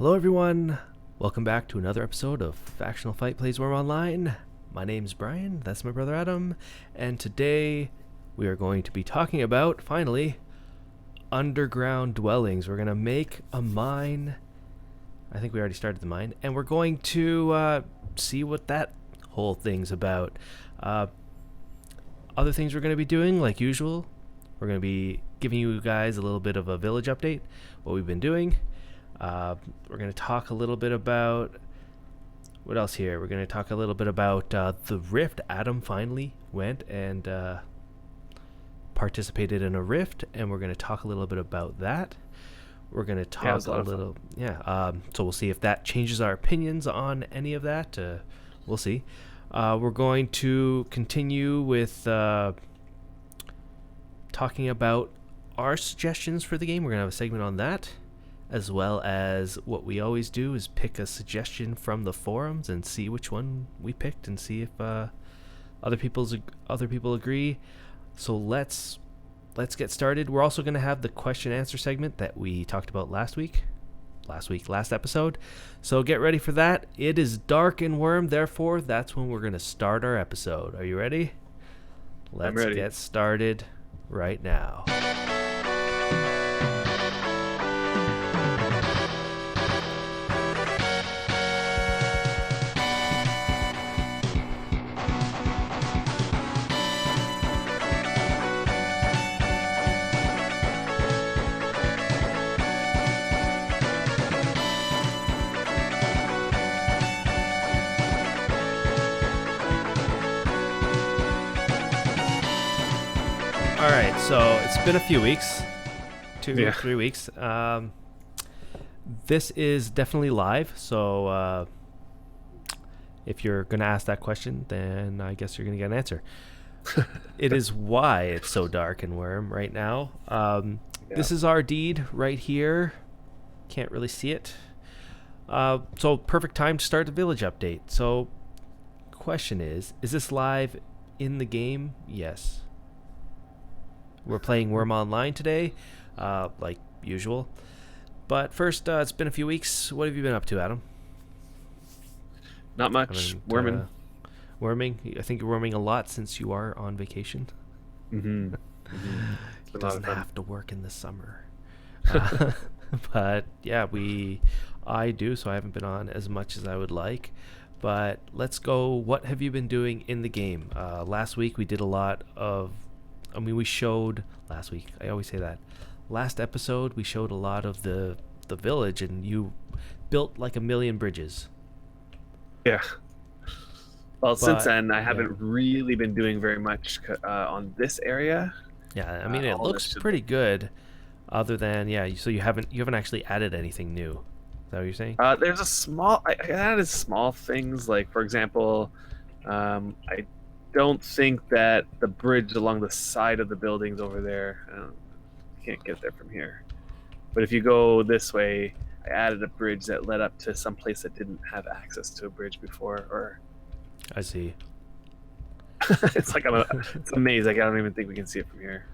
Hello everyone, welcome back to another episode of Factional Fight Plays Wurm Online. My name's Brian, that's my brother Adam, and today we are going to be talking about, finally, underground dwellings. We're going to make a mine. I think we already started the mine, and we're going to see what that whole thing's about. Other things we're going to be doing, like usual, we're going to be giving you guys a little bit of a village update, what we've been doing. We're going to talk a little bit about, what else here? We're going to talk a little bit about the rift. Adam finally went and participated in a rift, and we're going to talk a little bit about that. We're going to talk a little, so we'll see if that changes our opinions on any of that. We'll see. We're going to continue with talking about our suggestions for the game. We're going to have a segment on that, as well as what we always do is pick a suggestion from the forums and see which one we picked and see if other people agree. So let's get started. We're also going to have the question answer segment that we talked about last episode. So get ready for that. It is dark in Wurm, therefore that's when we're going to start our episode. Are you ready? I'm ready. Get started right now. Alright, so it's been a few weeks, 3 weeks. This is definitely live, so if you're going to ask that question, then I guess you're going to get an answer. It is why it's so dark in Wurm right now. This is our deed right here. Can't really see it. So perfect time to start the village update. So question is this live in the game? Yes. We're playing Wurm Online today, like usual. But first, it's been a few weeks. What have you been up to, Adam? Not much. Wurming. Wurming? I think you're wurming a lot since you are on vacation. Mm-hmm. He doesn't have to work in the summer. But yeah, I do, so I haven't been on as much as I would like. But let's go. What have you been doing in the game? Last week we did a lot of... we showed last week. I always say that. Last episode, we showed a lot of the village, and you built like 1 million bridges. Yeah. Well, since then, I haven't really been doing very much on this area. Yeah, I mean, it looks pretty good. Other than so you haven't actually added anything new. Is that what you're saying? There's a small. I added small things, like for example, I don't think that the bridge along the side of the buildings over there, can't get there from here. But if you go this way, I added a bridge that led up to some place that didn't have access to a bridge before. Or I see. It's like it's a maze. Like I don't even think we can see it from here.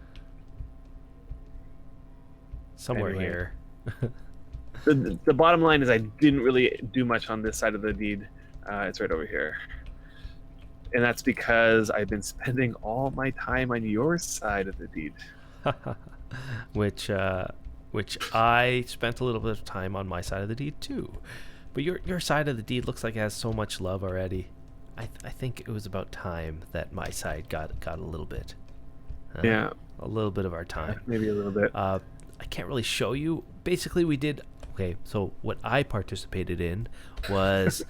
Somewhere here. The bottom line is I didn't really do much on this side of the deed. It's right over here. And that's because I've been spending all my time on your side of the deed. which I spent a little bit of time on my side of the deed too. But your side of the deed looks like it has so much love already. I think it was about time that my side got a little bit. A little bit of our time. Maybe a little bit. I can't really show you. Basically, we did... Okay, so what I participated in was...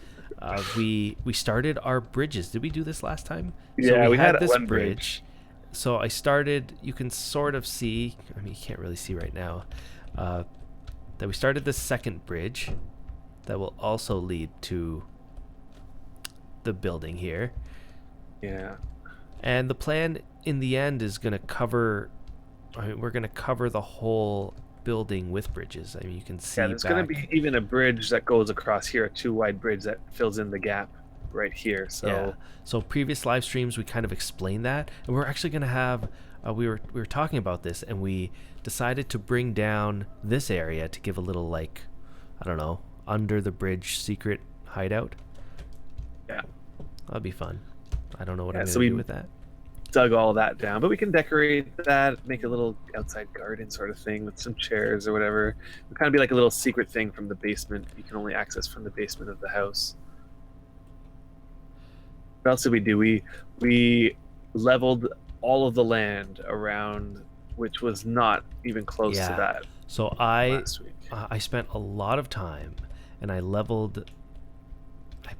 we started our bridges. Did we do this last time? Yeah, so we had this one bridge. So I started, you can sort of see, I mean, you can't really see right now, that we started the second bridge that will also lead to the building here. Yeah. And the plan in the end is going to cover, we're going to cover the whole building with bridges. I mean, you can see there's going to be even a bridge that goes across here, a 2-wide bridge that fills in the gap right here. So previous live streams we kind of explained that, and we're actually going to have we were talking about this, and we decided to bring down this area to give a little, like, I don't know, under the bridge secret hideout. Yeah. That'll be fun. I don't know what Yeah, I'm so gonna we do with that. dug all that down, but we can decorate that, make a little outside garden sort of thing with some chairs or whatever. It would kind of be like a little secret thing from the basement. You can only access from the basement of the house. What else did we do? We leveled all of the land around, which was not even close to Yeah. that So I last week. I spent a lot of time, and I leveled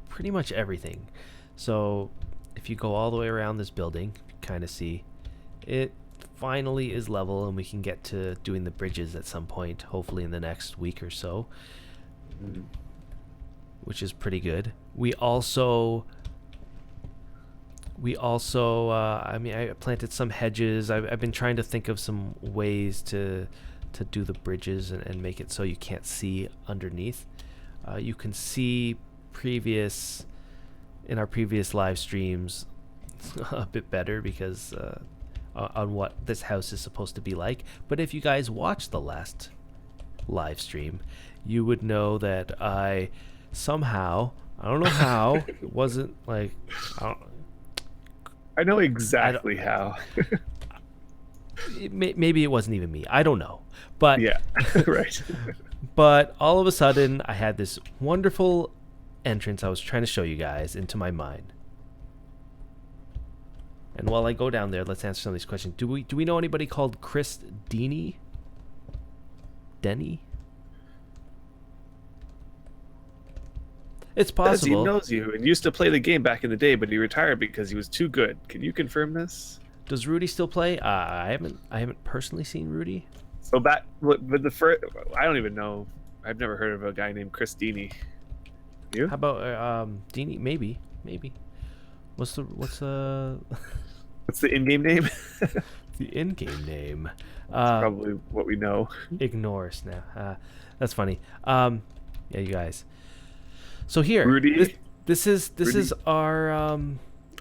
pretty much everything. So if you go all the way around this building, you kind of see it finally is level, and we can get to doing the bridges at some point, hopefully in the next week or so, which is pretty good. We also I mean, I planted some hedges. I've been trying to think of some ways to do the bridges and make it so you can't see underneath. You can see in our previous live streams a bit better because on what this house is supposed to be like. But if you guys watched the last live stream, you would know that I somehow, I don't know how, it wasn't like, I know exactly how. Maybe it wasn't even me. I don't know. But yeah, right. But all of a sudden, I had this wonderful entrance I was trying to show you guys into my mind. And while I go down there, let's answer some of these questions. Do we know anybody called Chris Denny? It's possible. He knows you and used to play the game back in the day, but he retired because he was too good. Can you confirm this? Does Rudy still play? I haven't personally seen Rudy. So back with the first, I don't even know. I've never heard of a guy named Chris Dini. You? How about Dini? Maybe. What's the What's the in-game name? the in-game name? Probably what we know. Ignore us now. That's funny. Yeah, you guys. So here, Rudy. This is Rudy.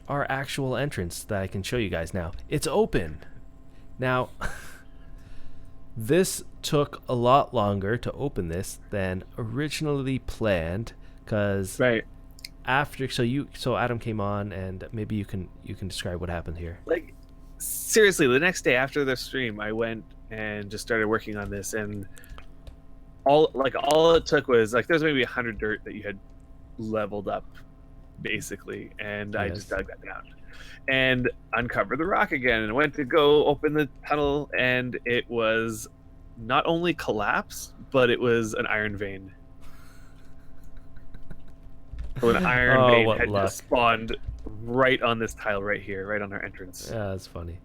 our actual entrance that I can show you guys now. It's open. Now, this took a lot longer to open this than originally planned, because right after so Adam came on, and maybe you can describe what happened here. Like, seriously, the next day after the stream, I went and just started working on this, and all it took was like there's maybe 100 dirt that you had leveled up, basically, and I just dug that down and uncovered the rock again, and went to go open the tunnel, and it was not only collapsed, but it was an iron vein. So an iron vein had just spawned right on this tile right here, right on our entrance. Yeah, that's funny.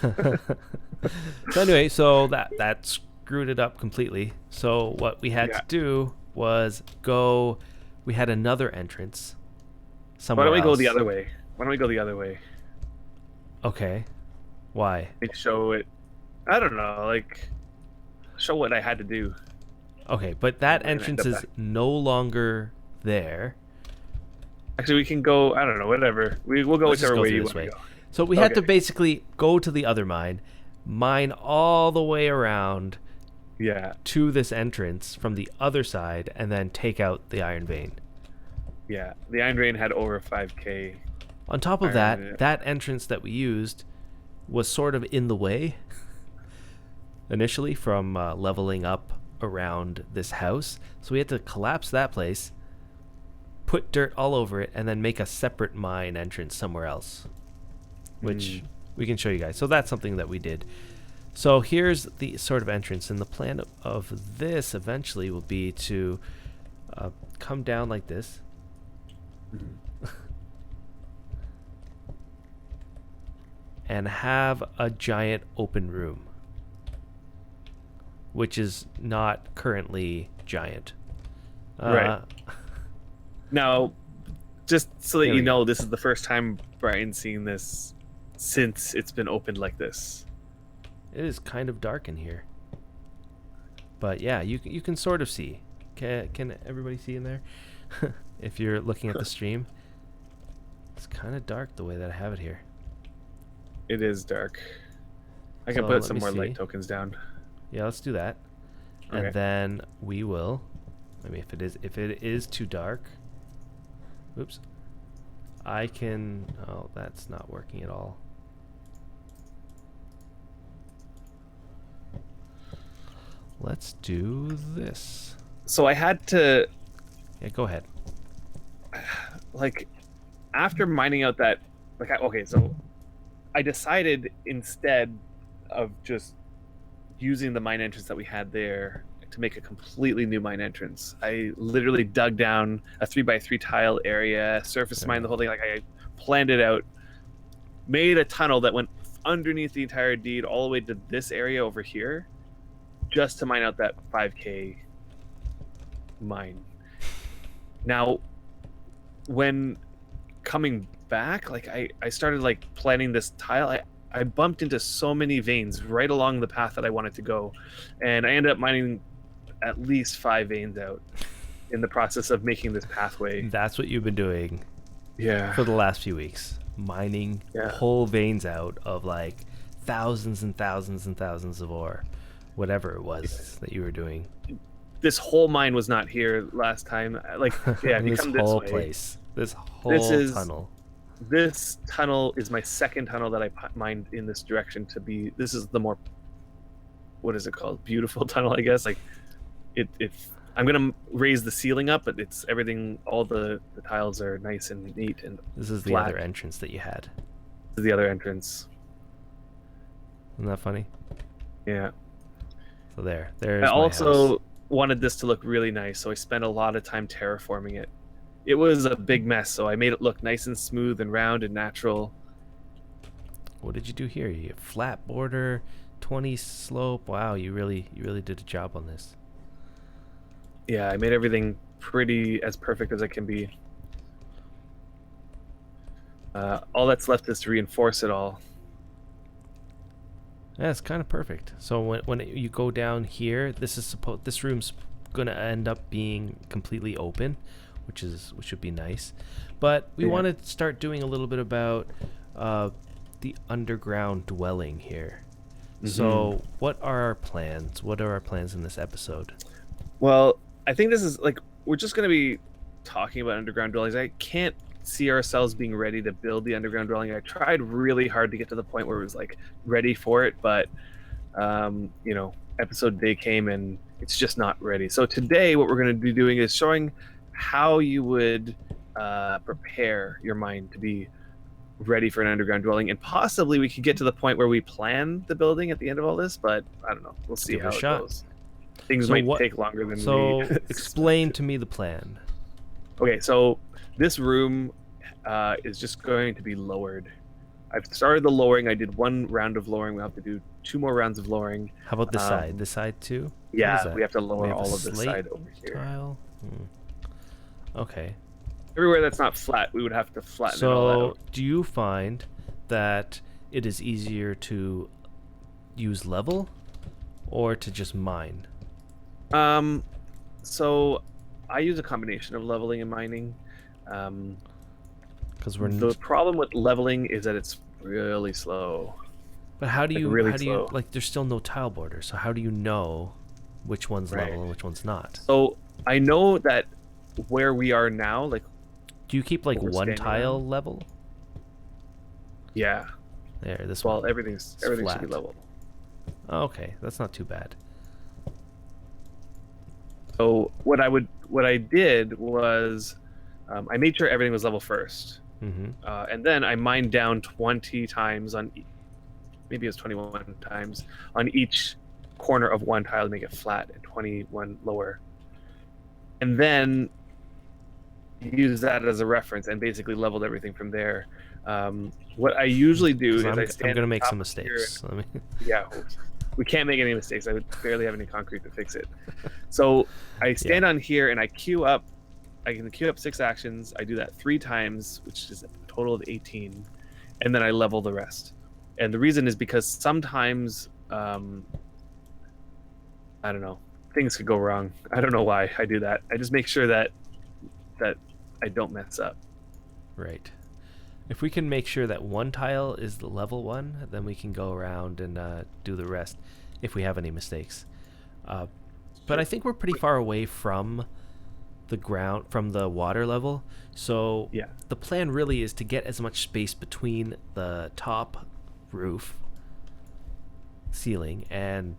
So anyway, so that screwed it up completely. So what we had to do was go. We had another entrance somewhere else. Why don't we go the other way? Okay. Why? Like, show it. I don't know. Like, show what I had to do. Okay, but that entrance is no longer there. Actually, we can go. I don't know. Whatever. We'll go whichever way you want to go. So we had to basically go to the other mine all the way around. Yeah. To this entrance from the other side, and then take out the iron vein. Yeah, the iron vein had over 5k. On top of that entrance that we used was sort of in the way initially from leveling up around this house. So we had to collapse that place, put dirt all over it, and then make a separate mine entrance somewhere else, which we can show you guys. So that's something that we did. So here's the sort of entrance, and the plan of this eventually will be to come down like this. And have a giant open room, which is not currently giant. Right. Now, just so that you know, this is the first time Brian's seen this since it's been opened like this. It is kind of dark in here, but yeah, you can sort of see. Can everybody see in there? If you're looking at the stream, it's kind of dark the way that I have it here. It is dark. I can put some more light tokens down. Yeah, let's do that, Okay. and then we will I mean, if it is too dark, oops, I can. Oh, that's not working at all. Let's do this. So I had to, Yeah, go ahead. like, after mining out that, okay, so I decided instead of just using the mine entrance that we had there to make a completely new mine entrance. I literally dug down a 3x3 tile area, surface mined the whole thing. Like, I planned it out, made a tunnel that went underneath the entire deed all the way to this area over here, just to mine out that 5K mine. Now, when coming back, like, I started like planning this tile. I bumped into so many veins right along the path that I wanted to go, and I ended up mining at least 5 veins out in the process of making this pathway. That's what you've been doing Yeah. for the last few weeks. Mining whole veins out of like thousands and thousands and thousands of ore. Whatever it was that you were doing. This whole mine was not here last time. Like, yeah, if you this come whole this way, place. This whole tunnel. This tunnel is my second tunnel that I mined in this direction to be. This is the more, what is it called? Beautiful tunnel, I guess. Like, it's. I'm gonna raise the ceiling up, but it's everything. All the tiles are nice and neat and. This is flat. The other entrance that you had. This is the other entrance. Isn't that funny? Yeah. So there's. I my also house. wanted this to look really nice, so I spent a lot of time terraforming it. It was a big mess, so I made it look nice and smooth and round and natural. What did you do here? You have flat border, 20 slope. Wow, you really did a job on this. Yeah, I made everything pretty as perfect as it can be. All that's left is to reinforce it all. Yeah, it's kind of perfect. So when you go down here, this room's gonna end up being completely open, which would be nice. But we want to start doing a little bit about the underground dwelling here. Mm-hmm. So what are our plans? What are our plans in this episode? Well, I think this is like, we're just going to be talking about underground dwellings. I can't see ourselves being ready to build the underground dwelling. I tried really hard to get to the point where it was like ready for it, but episode day came and it's just not ready. So today what we're going to be doing is showing how you would prepare your mind to be ready for an underground dwelling, and possibly we could get to the point where we plan the building at the end of all this, but I don't know. We'll see how it goes. Things might take longer than so explain to me the plan. Okay, so this room is just going to be lowered. I've started the lowering. I did 1 round of lowering. We'll have to do 2 more rounds of lowering. How about this side? This side too? Yeah, we have to lower all of this side over here. Tile? Okay. Everywhere that's not flat, we would have to flatten it all out. So, do you find that it is easier to use level or to just mine? So I use a combination of leveling and mining. Because the problem with leveling is that it's really slow. But how do you like? There's still no tile border, so how do you know which one's level and which one's not? So I know that where we are now, like. Do you keep like 1 tile around? level? Yeah. There, this one. Well, everything should be level. Oh, okay, that's not too bad. So what I did was, I made sure everything was level first, and then I mined down 20 times on, maybe it was 21 times on each corner of 1 tile to make it flat, and 21 lower, and then use that as a reference and basically leveled everything from there. What I usually do is I'm going to make some mistakes. Yeah, we can't make any mistakes. I would barely have any concrete to fix it. So I stand on here and I queue up. I can queue up 6 actions. I do that 3 times, which is a total of 18, and then I level the rest. And the reason is because sometimes, I don't know, things could go wrong. I don't know why I do that. I just make sure that I don't mess up. Right. If we can make sure that 1 tile is the level 1, then we can go around and do the rest if we have any mistakes. But I think we're pretty far away from the ground from the water level. So Yeah. the plan really is to get as much space between the top roof ceiling and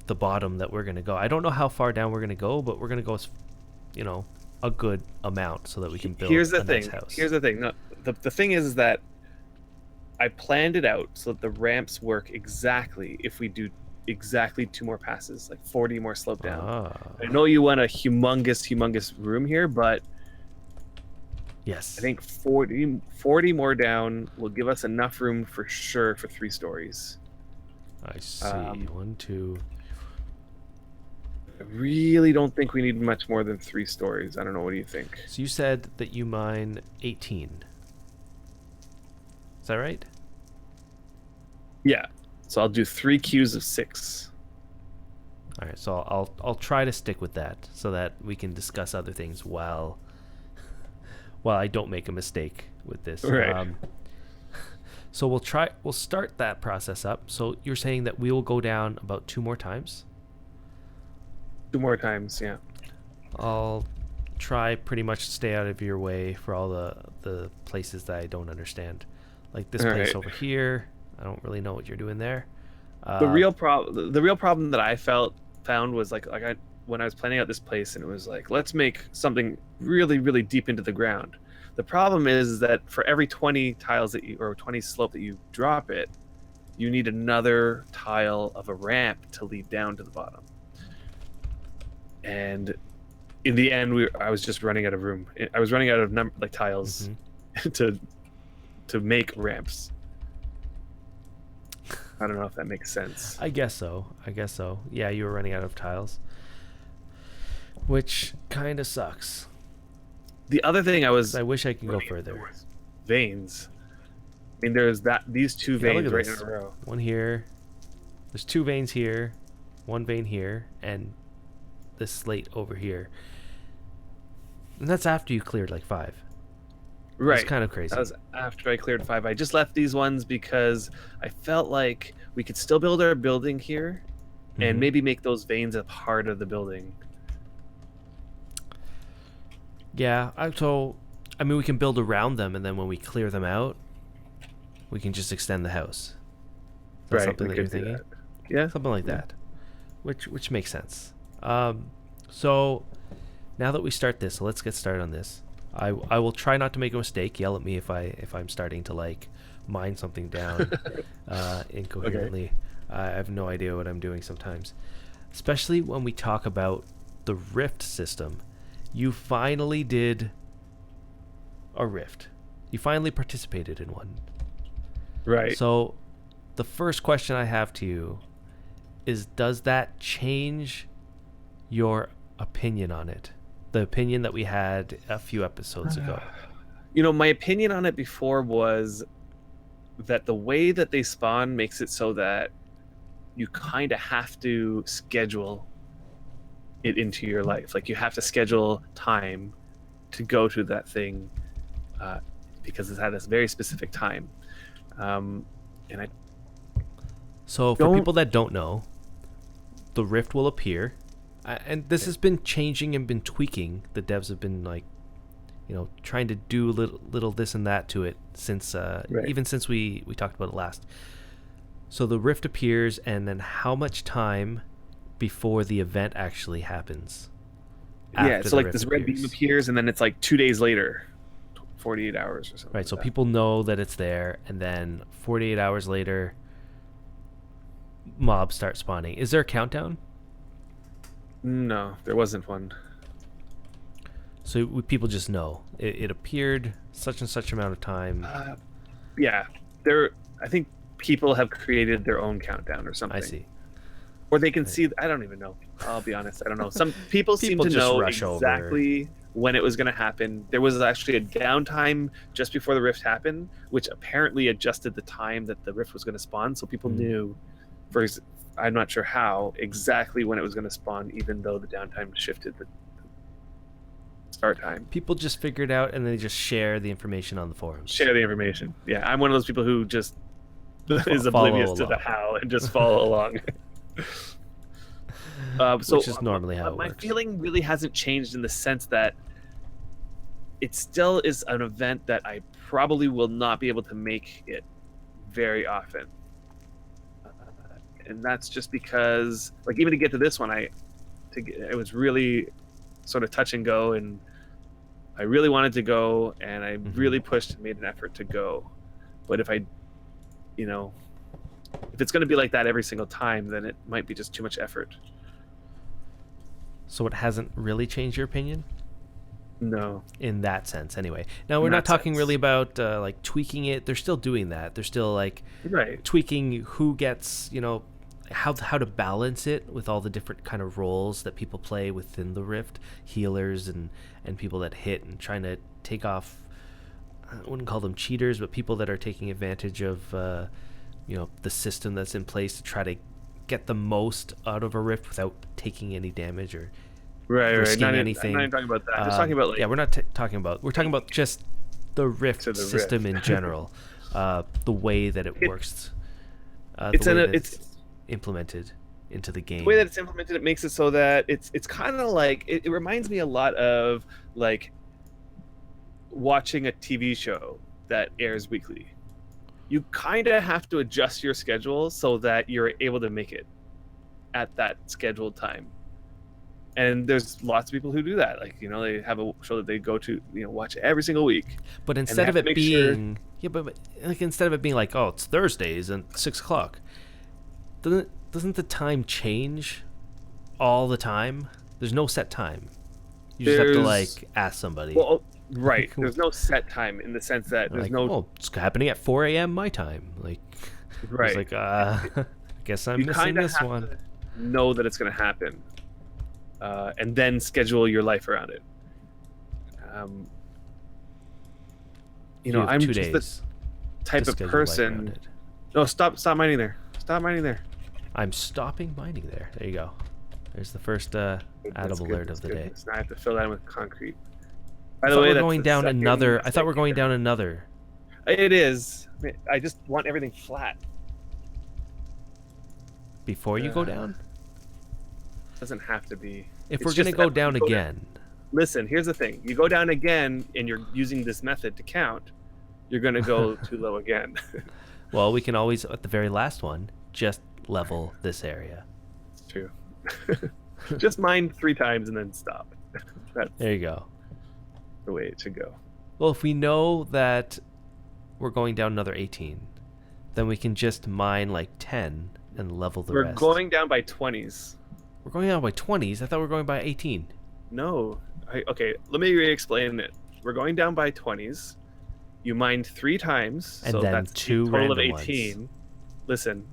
the bottom that we're going to go. I don't know how far down we're going to go, but we're going to go, a good amount so that we can build nice house. Here's the thing. No, the thing is that I planned it out so that the ramps work exactly if we do exactly 2 more passes, like 40 more slope down. I know you want a humongous room here, but yes, I think 40 more down will give us enough room for sure for 3 stories. I see. 1, 2. I really don't think we need much more than 3 stories. I don't know. What do you think? So you said that you mine 18. Is that right? Yeah. So I'll do 3 queues of 6. All right. So I'll try to stick with that so that we can discuss other things while I don't make a mistake with this. Right. So we'll start that process up. So you're saying that we will go down about 2 more times? 2 more times, yeah. I'll try pretty much to stay out of your way for all the places that I don't understand. Like this place over here. I don't really know what you're doing there. The real problem that I found was when I was planning out this place, and it was like, let's make something really, really deep into the ground. The problem is that for every 20 tiles or 20 slope that you drop it, you need another tile of a ramp to lead down to the bottom. And in the end, I was just running out of room. I was running out of tiles to make ramps. I don't know if that makes sense. I guess so. Yeah, you were running out of tiles, which kind of sucks. The other thing I wish I could go further. Veins. I mean, there's these 2 veins right in a row. One here. There's 2 veins here, 1 vein here, and this slate over here. And that's after you cleared like 5. Right. It's kind of crazy. That was after I cleared 5. I just left these ones because I felt like we could still build our building here and maybe make those veins a part of the building. Yeah. I mean, we can build around them, and then when we clear them out, we can just extend the house. That's something that you're thinking? Yeah. Something like that. Which makes sense. So now that we start this, so let's get started on this. I will try not to make a mistake. Yell at me if I'm starting to mine something down incoherently. Okay. I have no idea what I'm doing sometimes, especially when we talk about the rift system. You finally did a rift. You finally participated in one. Right. So the first question I have to you is, does that change your opinion on it? The opinion that we had a few episodes ago. My opinion on it before was that the way that they spawn makes it so that you kind of have to schedule it into your life. Like, you have to schedule time to go to that thing because it's at this very specific time. So for people that don't know, the rift will appear. And this has been changing and been tweaking. The devs have been trying to do little this and that to it since even since we talked about it last. So the rift appears, and then how much time before the event actually happens? Yeah, so this red beam appears, and then it's 2 days later, 48 hours or something. Right, so people know that it's there, and then 48 hours later, mobs start spawning. Is there a countdown? No, there wasn't one. So people just know it appeared such and such amount of time. Yeah, I think people have created their own countdown or something. I see. Or they can see. I don't even know. I'll be honest. I don't know. Some people seem to know exactly when it was going to happen. There was actually a downtime just before the rift happened, which apparently adjusted the time that the rift was going to spawn, so people knew. I'm not sure how exactly when it was going to spawn, even though the downtime shifted the start time. People just figure it out, and they just share the information on the forums. Share the information. Yeah, I'm one of those people who just is oblivious to the how and just follow along. Which is normally how it my works. feeling really hasn't changed in the sense that it still is an event that I probably will not be able to make it very often. And that's just because, like, even to get to this one, it was really sort of touch and go, and I really wanted to go, and I really pushed and made an effort to go. But if it's going to be like that every single time, then it might be just too much effort. So it hasn't really changed your opinion? No. In that sense, anyway. Now, we're not talking really about like tweaking it. They're still doing that. They're still like tweaking who gets, how to balance it with all the different kind of roles that people play within the Rift, healers and people that hit, and trying to take off, I wouldn't call them cheaters, but people that are taking advantage of the system that's in place to try to get the most out of a Rift without taking any damage or risking anything. I'm not even talking about that. I'm just talking about, like, we're not talking about. We're talking about just the Rift system in general, the way that it works. It's implemented into the game. The way that it's implemented, it makes it so that it's kind of like it reminds me a lot of like watching a TV show that airs weekly. You kind of have to adjust your schedule so that you're able to make it at that scheduled time. And there's lots of people who do that. Like, they have a show that they go to, watch every single week. But instead of it being, instead of it being like, oh, it's Thursdays and 6:00, doesn't the time change all the time? There's no set time. You just have to like ask somebody. Well, right. There's no set time in the sense that there's it's happening at 4 a.m. my time. Like, right. It's like, I guess I'm missing this one. To know that it's going to happen. And then schedule your life around it. I'm just the type of person. No, stop mining there. Stop mining there. I'm stopping mining there. There you go. There's the first add-up alert of the day. Now I have to fill that in with concrete. By the way, we're going down another. I thought we were going down another. It is. I just want everything flat. Before you go down? Doesn't have to be. If we're going to go down again. Listen, here's the thing. You go down again and you're using this method to count, you're going to go too low again. Well, we can always, at the very last one, just level this area. It's true. Just mine 3 times and then stop. There you go. The way it should go. Well, if we know that we're going down another 18, then we can just mine like 10 and level the rest. We're going down by 20s. We're going down by 20s? I thought we were going by 18. No. Okay, let me re-explain it. We're going down by 20s. You mined 3 times, and so then that's 2 total of random 18. Ones. Listen,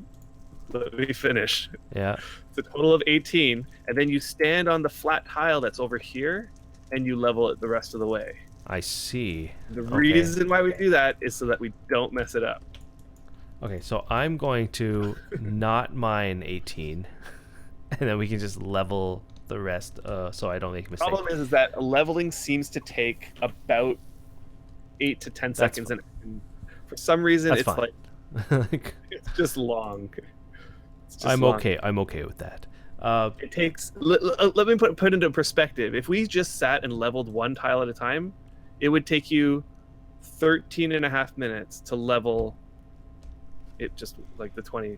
let me finish. Yeah. It's a total of 18, and then you stand on the flat tile that's over here, and you level it the rest of the way. I see. The reason why we do that is so that we don't mess it up. Okay, so I'm going to not mine 18, and then we can just level the rest so I don't make mistakes. The problem is that leveling seems to take about 8 to 10 seconds, and for some reason that's it's fine. like it's just long. I'm okay with that. It takes. Let me put into perspective. If we just sat and leveled 1 tile at a time, it would take you 13 and a half minutes to level it, just like the 20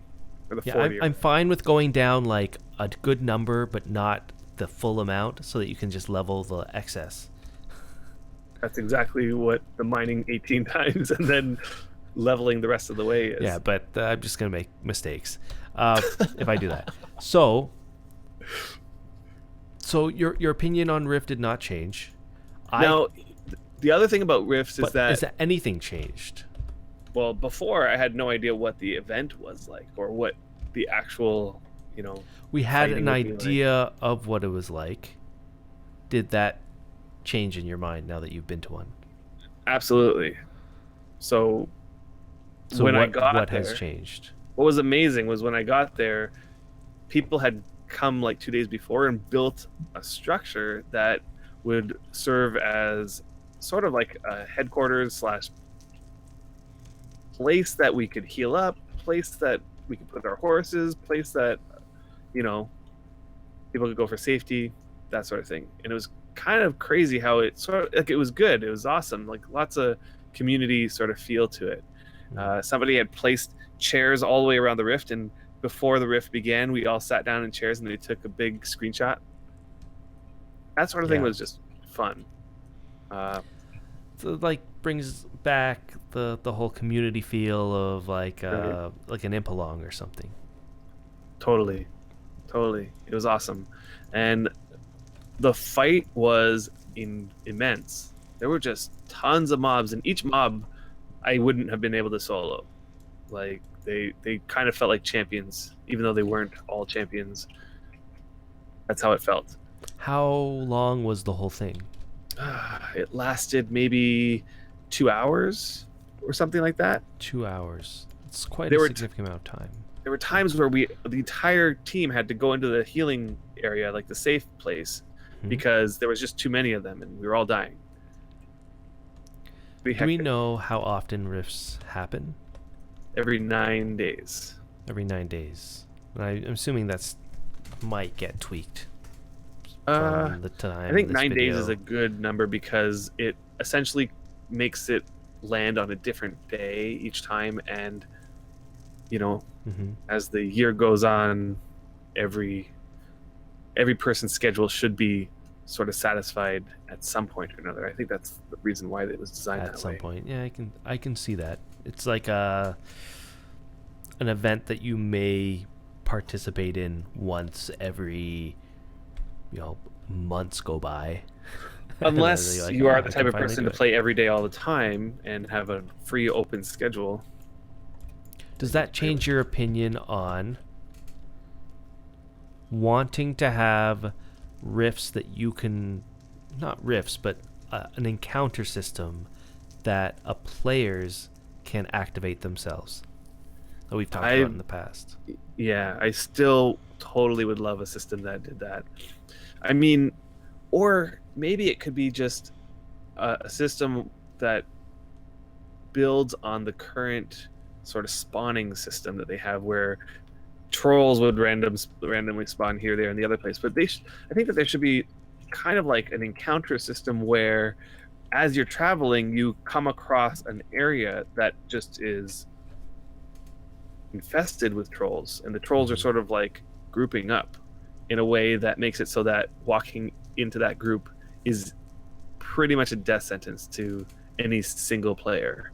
or the 40. I'm fine with going down like a good number, but not the full amount, so that you can just level the excess. That's exactly what the mining 18 times and then leveling the rest of the way is. Yeah, but I'm just gonna make mistakes if I do that. So your opinion on Rift did not change. Now, the other thing about Rifts is that... Is that anything changed? Well, before I had no idea what the event was like, or what the actual, We had an idea of what it was like. Did that change in your mind now that you've been to one? Absolutely. So when I got there... What has changed? What was amazing was when I got there, people had come like 2 days before and built a structure that would serve as sort of like a headquarters / place that we could heal up, place that we could put our horses, place that, People could go for safety, that sort of thing. And it was kind of crazy how it sort of like it was good. It was awesome. Like lots of community sort of feel to it. Somebody had placed chairs all the way around the rift, and before the rift began, we all sat down in chairs and they took a big screenshot. That sort of thing Yeah. was just fun. So it, like, brings back the whole community feel of like Right. like an Impalong or something. Totally, totally. It was awesome, and the fight was immense. There were just tons of mobs, and each mob I wouldn't have been able to solo. Like they kind of felt like champions, even though they weren't all champions. That's how it felt. How long was the whole thing? It lasted maybe 2 hours or something like that. 2 hours. It's quite There a were significant amount of time. there were times where the entire team had to go into the healing area, like the safe place, Mhm. because there was just too many of them and we were all dying. Do we know how often rifts happen? Every 9 days. Every 9 days. And I'm assuming that's might get tweaked Uh, from the time. I think of this 9 days video. is a good number because it essentially makes it land on a different day each time, and Mhm. as the year goes on, every person's schedule should be sort of satisfied at some point or another. I think that's the reason why it was designed At that some way. point. Yeah, I can see that. It's like an event that you may participate in once every months go by. Unless You're like, you "Oh, are I the can type of finally person do to it." play every day all the time and have a free open schedule. Does that change your opinion on wanting to have rifts that you can, not rifts, but an encounter system that players can activate themselves, that we've talked about in the past? Yeah, I still totally would love a system that did that. I mean, or maybe it could be just a system that builds on the current sort of spawning system that they have, where trolls would randomly spawn here, there, and the other place. But I think that there should be kind of like an encounter system where, as you're traveling, you come across an area that just is infested with trolls, and the trolls are sort of like grouping up in a way that makes it so that walking into that group is pretty much a death sentence to any single player,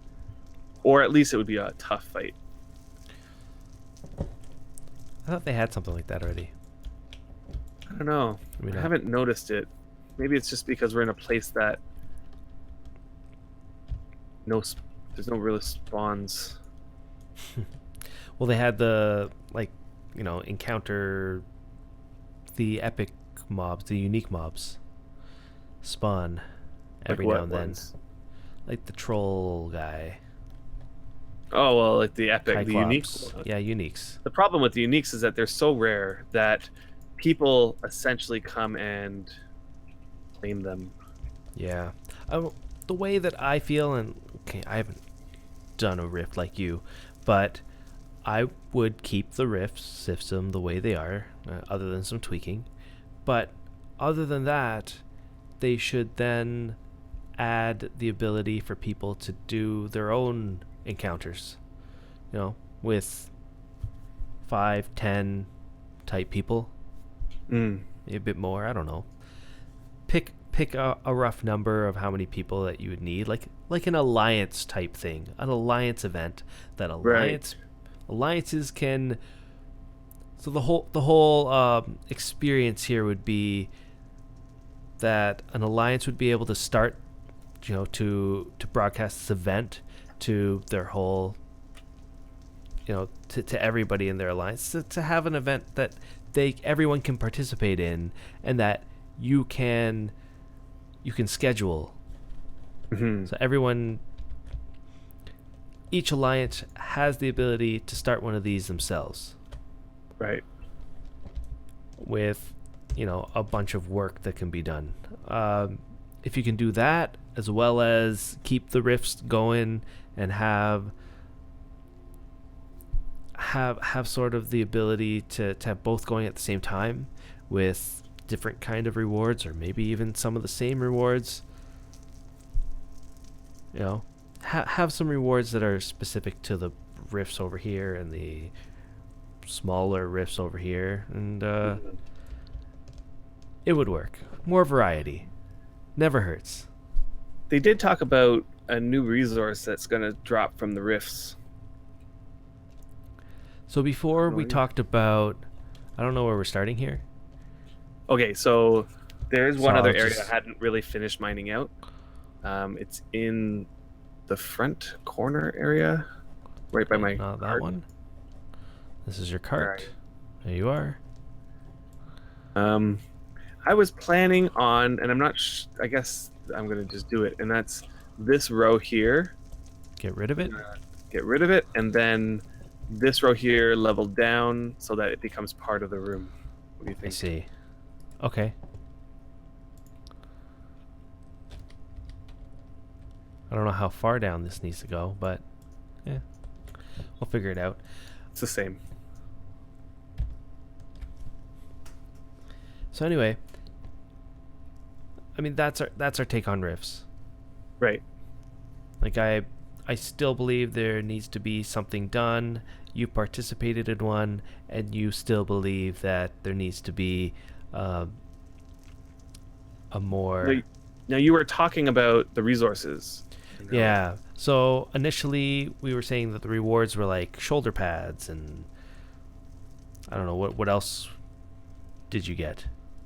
or at least it would be a tough fight. I thought they had something like that already. I don't know. Maybe I not. haven't noticed it. Maybe it's just because we're in a place that there's no real spawns. Well, they had the encounter the epic mobs, the unique mobs spawn every Like now what and then, ones? like the troll guy. Oh well, like the epic, the unique Cyclops. one. Yeah, uniques. The problem with the uniques is that they're so rare that people essentially come and claim them. Yeah. The way that I feel, and okay, I haven't done a rift like you, but I would keep the rift system the way they are, other than some tweaking. But other than that, they should then add the ability for people to do their own encounters, with 5, 10 type people, Mm. maybe a bit more. I don't know. Pick a rough number of how many people that you would need, like an alliance type thing, an alliance event that alliances can. So the whole experience here would be that an alliance would be able to start, to broadcast this event to their whole, to everybody in their alliance, to have an event that everyone can participate in, and that you can schedule. Mm-hmm. So each alliance has the ability to start one of these themselves, Right. with a bunch of work that can be done. If you can do that, as well as keep the rifts going and have sort of the ability to have both going at the same time, with different kind of rewards, or maybe even some of the same rewards. You know, have some rewards that are specific to the rifts over here and the smaller rifts over here, and it would work. More variety never hurts. They did talk about a new resource that's going to drop from the rifts. So before we talked about, I don't know where we're starting here. Okay, so there's one other area just... I hadn't really finished mining out. It's in the front corner area, right by my not cart. that one. This is your cart. There you are. I was planning on, and I'm not. I guess I'm gonna just do it, and that's this row here. Get rid of it. Get rid of it, and then this row here leveled down so that it becomes part of the room. What do you think? I see. Okay. I don't know how far down this needs to go, but yeah, we'll figure it out. It's the same. So anyway, I mean that's our take on rifts. Right. Like I still believe there needs to be something done. You participated in one, and you still believe that there needs to be a more. Now you were talking about the resources. Yeah. So initially we were saying that the rewards were like shoulder pads, and I don't know what else did you get?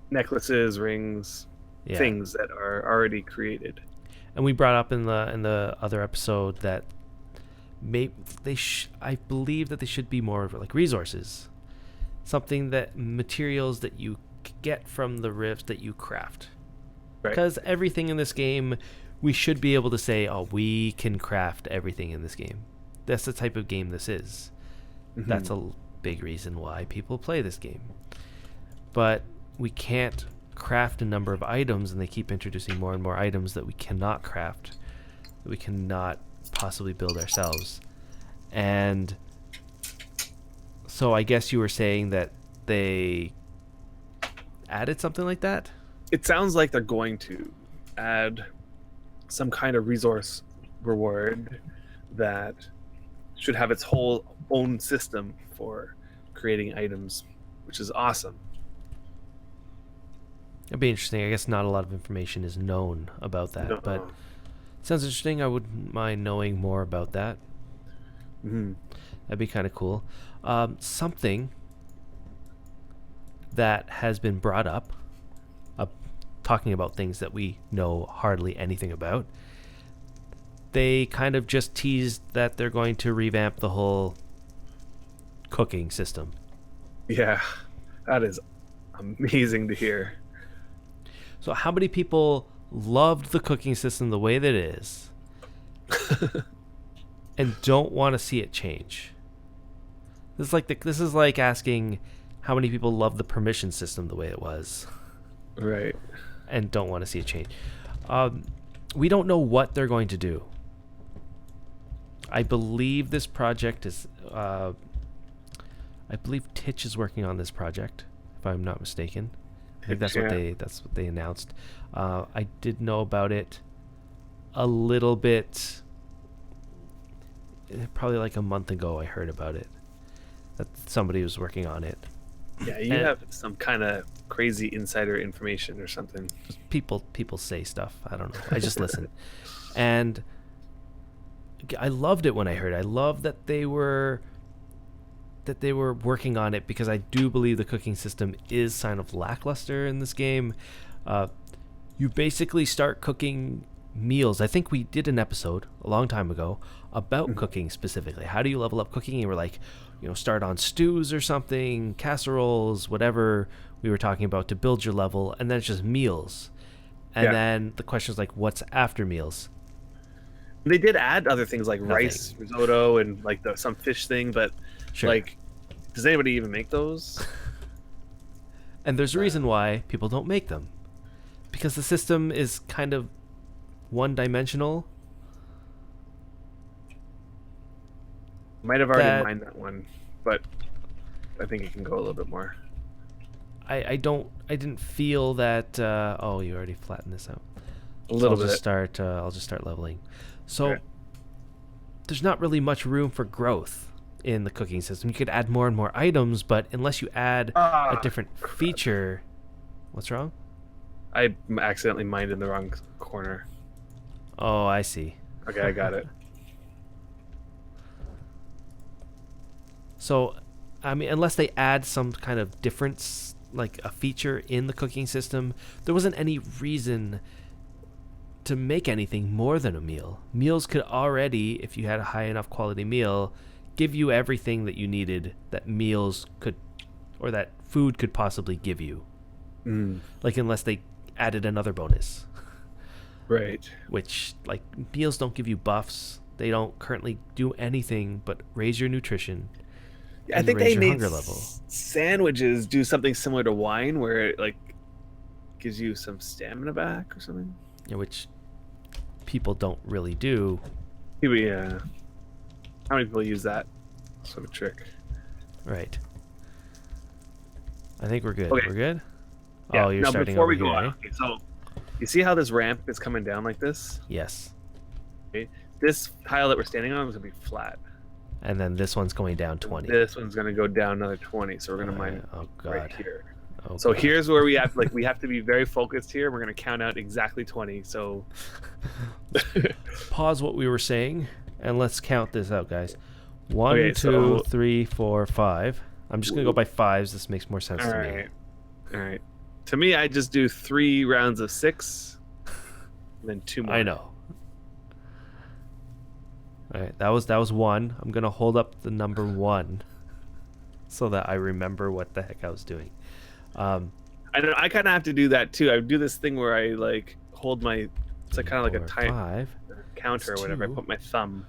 Necklaces, rings, things that are already created. And we brought up in the other episode that I believe that they should be more like resources, something that materials that you get from the rifts that you craft. Because everything in this game, we should be able to say, oh, we can craft everything in this game. That's the type of game this is. Mm-hmm. That's a big reason why people play this game. But we can't craft a number of items, and they keep introducing more and more items that we cannot craft, that we cannot possibly build ourselves. And so I guess you were saying that they added something like that? It sounds like they're going to add some kind of resource reward that should have its whole own system for creating items, which is awesome. It'd be interesting. I guess not a lot of information is known about that, but it sounds interesting. I wouldn't mind knowing more about that. Mm-hmm. That'd be kind of cool. Something that has been brought up, talking about things that we know hardly anything about. They kind of just teased that they're going to revamp the whole cooking system. Yeah, that is amazing to hear. So how many people loved the cooking system the way that it is and don't want to see it change? This is like asking how many people love the permission system the way it was. Right. And don't want to see it change. We don't know what they're going to do. I believe this project is... I believe Titch is working on this project, if I'm not mistaken. I think that's what they announced. I did know about it a little bit. Probably like a month ago, I heard about it. That somebody was working on it. Yeah, you have some kind of crazy insider information or something. People say stuff. I don't know. I just listen. And I loved it when I heard it. I love that they were working on it, because I do believe the cooking system is kind of lackluster in this game. You basically start cooking meals. I think we did an episode a long time ago about cooking specifically. How do you level up cooking? And we're like, start on stews or something, casseroles, whatever we were talking about to build your level, and then it's just meals. And then the question is like, what's after meals? They did add other things like rice, risotto, and like some fish thing, but like, does anybody even make those? And there's a reason why people don't make them. Because the system is kind of one-dimensional. Might have already mined that one, but I think it can go a little bit more. I didn't feel that. Oh, you already flattened this out. A So little bit. I'll just start leveling. So Okay. there's not really much room for growth in the cooking system. You could add more and more items, but unless you add a Ah, different feature, what's wrong? I accidentally mined in the wrong corner. Oh, I see. Okay, I got it. So, I mean, unless they add some kind of difference, like a feature in the cooking system, there wasn't any reason to make anything more than a meal. Meals could already, if you had a high enough quality meal, give you everything that you needed that meals could, or that food could possibly give you. Mm, Like, unless they added another bonus, right. which, like, meals don't give you buffs. They don't currently do anything but raise your nutrition Yeah, I and think raise they your made hunger level. sandwiches do something similar to wine, where it like gives you some stamina back or something. Which people don't really do. Yeah. How many people use that sort of trick? Right. I think we're good. Okay. We're good? Yeah. Oh, you're Now starting before over we go here, on, eh? okay, so you see how this ramp is coming down like this? Yes. Okay. This tile that we're standing on is gonna be flat. And then this one's going down 20. This one's gonna go down another 20. So we're gonna mine Oh, right God. here. Oh, So God. here's where we have to be very focused here. We're gonna count out exactly 20. So Pause what we were saying, and let's count this out, guys. One, Okay, two, so- 3, 4, 5. I'm just going to go by fives. This makes more sense all to me. right, all right. To me, I just do 3 rounds of 6, and then 2 more. I know. All right, that was 1. I'm going to hold up the number 1 so that I remember what the heck I was doing. I know. I kind of have to do that too. I do this thing where I like hold my. It's like kind of like a time 5. counter or whatever. I 2. put my thumb.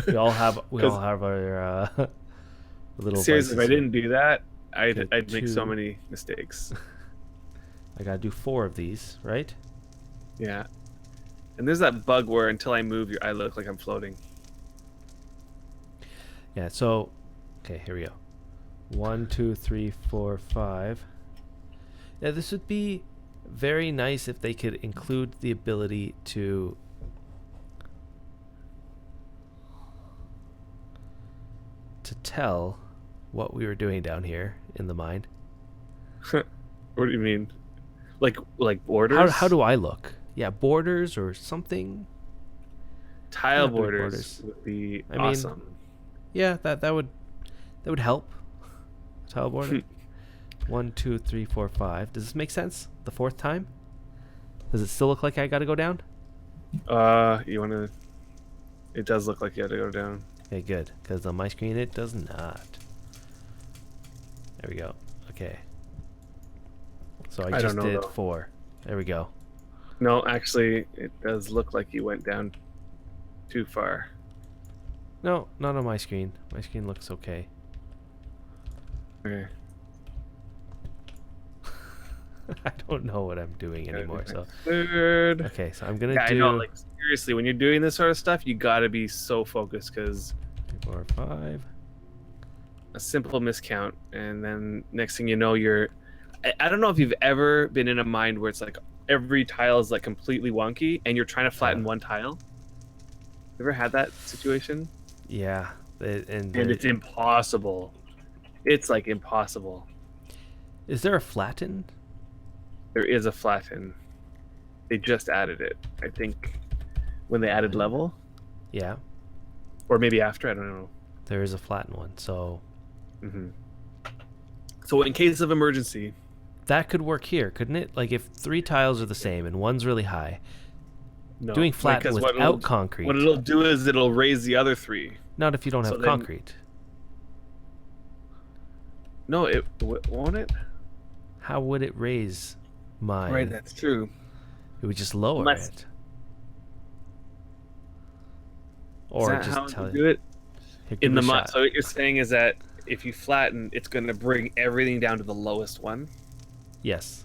We all have Because- our little Seriously, if I vices. didn't do that, Okay, I'd make so 2. many mistakes. I got to do 4 of these, right? Yeah. And there's that bug where until I move, I look like I'm floating. Yeah, so okay, here we go. 1, 2, 3, 4, 5. Yeah, this would be very nice if they could include the ability to tell what we were doing down here in the mine. What do you mean? Like borders? How do I look? Yeah, borders or something. tile Not doing borders would be I mean, awesome. Yeah, that would help. Tile border. 1, 2, 3, 4, 5. Does this make sense? The 4th time? Does it still look like I got to go down? You want to? It does look like you had to go down. Okay, good. Because on my screen it does not. There we go. Okay. So I I just don't know, did though. 4. There we go. No, actually, it does look like you went down too far. No, not on my screen. My screen looks okay. Okay. I don't know what I'm doing anymore. So Third. okay, so I'm gonna Yeah, I do know. Like seriously, when you're doing this sort of stuff, you gotta be so focused because 3, 4, 5. a simple miscount, and then next thing you know, you're. I don't know if you've ever been in a mind where it's like every tile is like completely wonky, and you're trying to flatten one tile. You ever had that situation? Yeah, And it's impossible. It's like impossible. is there a flatten? There is a flatten. They just added it. I think when they added level, Yeah, or maybe after. I don't know. there is a flatten one. So hmm So in case of emergency, that could work here, couldn't it? Like if 3 tiles are the same and one's really high, no. doing flatten Because what without it'll- concrete. What it'll do is it'll raise the other 3. Not if you don't So have then- concrete. No, it won't it. How would it raise mine? Right, that's true. It would just lower Unless- it. Is Or that just how tell you it. do it Here, in give the it a mod. shot. So what you're saying is that if you flatten, it's going to bring everything down to the lowest one. Yes.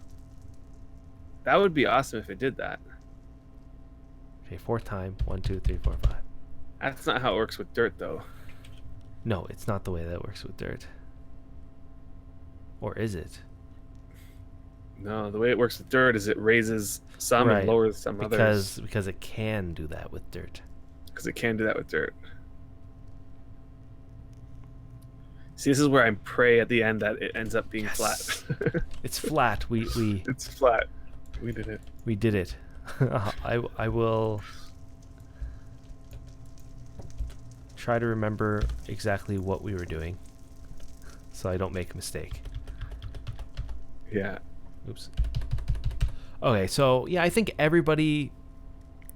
That would be awesome if it did that. Okay, 4th time. 1, 2, 3, 4, 5. That's not how it works with dirt, though. No, it's not the way that works with dirt. Or is it? No, the way it works with dirt is it raises some and Right. lowers some others. Because it can do that with dirt. Because it can do that with dirt. See, this is where I pray at the end that it ends up being flat. It's flat. It's flat. We did it. We did it. I will try to remember exactly what we were doing so I don't make a mistake. Yeah. Oops. Okay, so yeah, I think everybody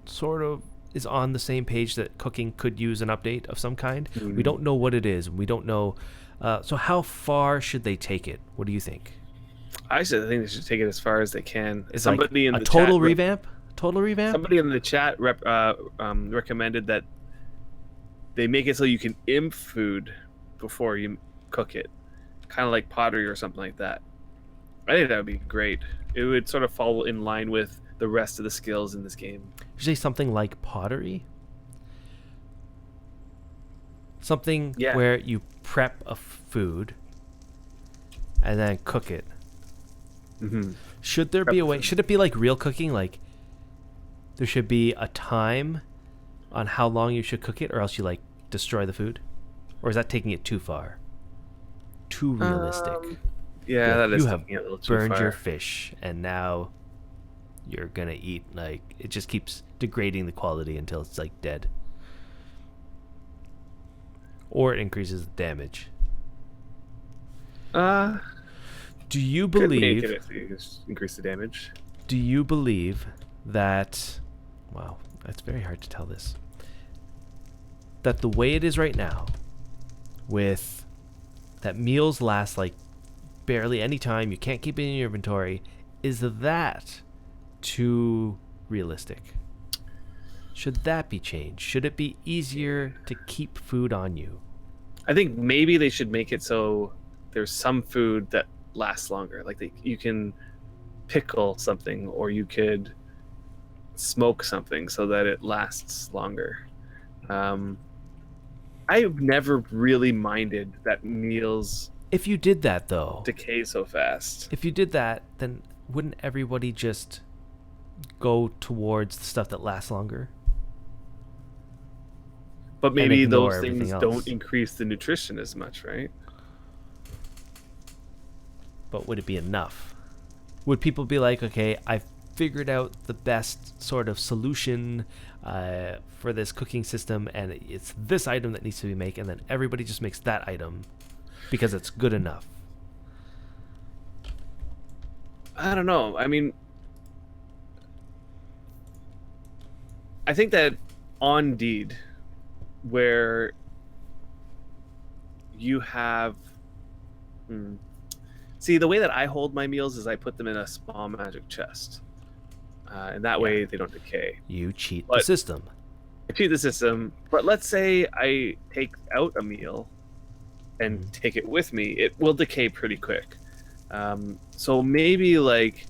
sort of is on the same page that cooking could use an update of some kind. We don't know what it is. We don't know. So how far should they take it? What do you think? I think they should take it as far as they can. Is Somebody like in a the total chat revamp? Total revamp? Somebody in the chat recommended that they make it so you can imp food before you cook it, kind of like pottery or something like that. I think that would be great. It would sort of fall in line with the rest of the skills in this game. You say something like pottery? Something where you prep a food and then cook it. Mm-hmm. Should there be a way? Should it be like real cooking? Like there should be a time on how long you should cook it, or else you like destroy the food? Or is that taking it too far? Too realistic. Yeah, that is you have taking it a little too burned far. your fish, and now you're gonna eat like it just keeps degrading the quality until it's like dead, or it increases the damage. Do you believe? Could make it if you just increase the damage. Do you believe that? Wow, it's very hard to tell this. That the way it is right now, with that meals last like barely any time, you can't keep it in your inventory, is that too realistic? Should that be changed? Should it be easier to keep food on you? I think maybe they should make it so there's some food that lasts longer. Like you can pickle something, or you could smoke something so that it lasts longer. I've never really minded that meals If you did that, though, decay so fast. if you did that, then wouldn't everybody just go towards the stuff that lasts longer? But maybe ignore those things everything else. don't increase the nutrition as much, right? But would it be enough? Would people be like, okay, I've figured out the best sort of solution for this cooking system, and it's this item that needs to be made, and then everybody just makes that item because it's good enough? I don't know. I mean, I think that on Deed, where you have... See, the way that I hold my meals is I put them in a small magic chest. And that way they don't decay. You cheat the system. I cheat the system, but let's say I take out a meal and take it with me, it will decay pretty quick. So maybe like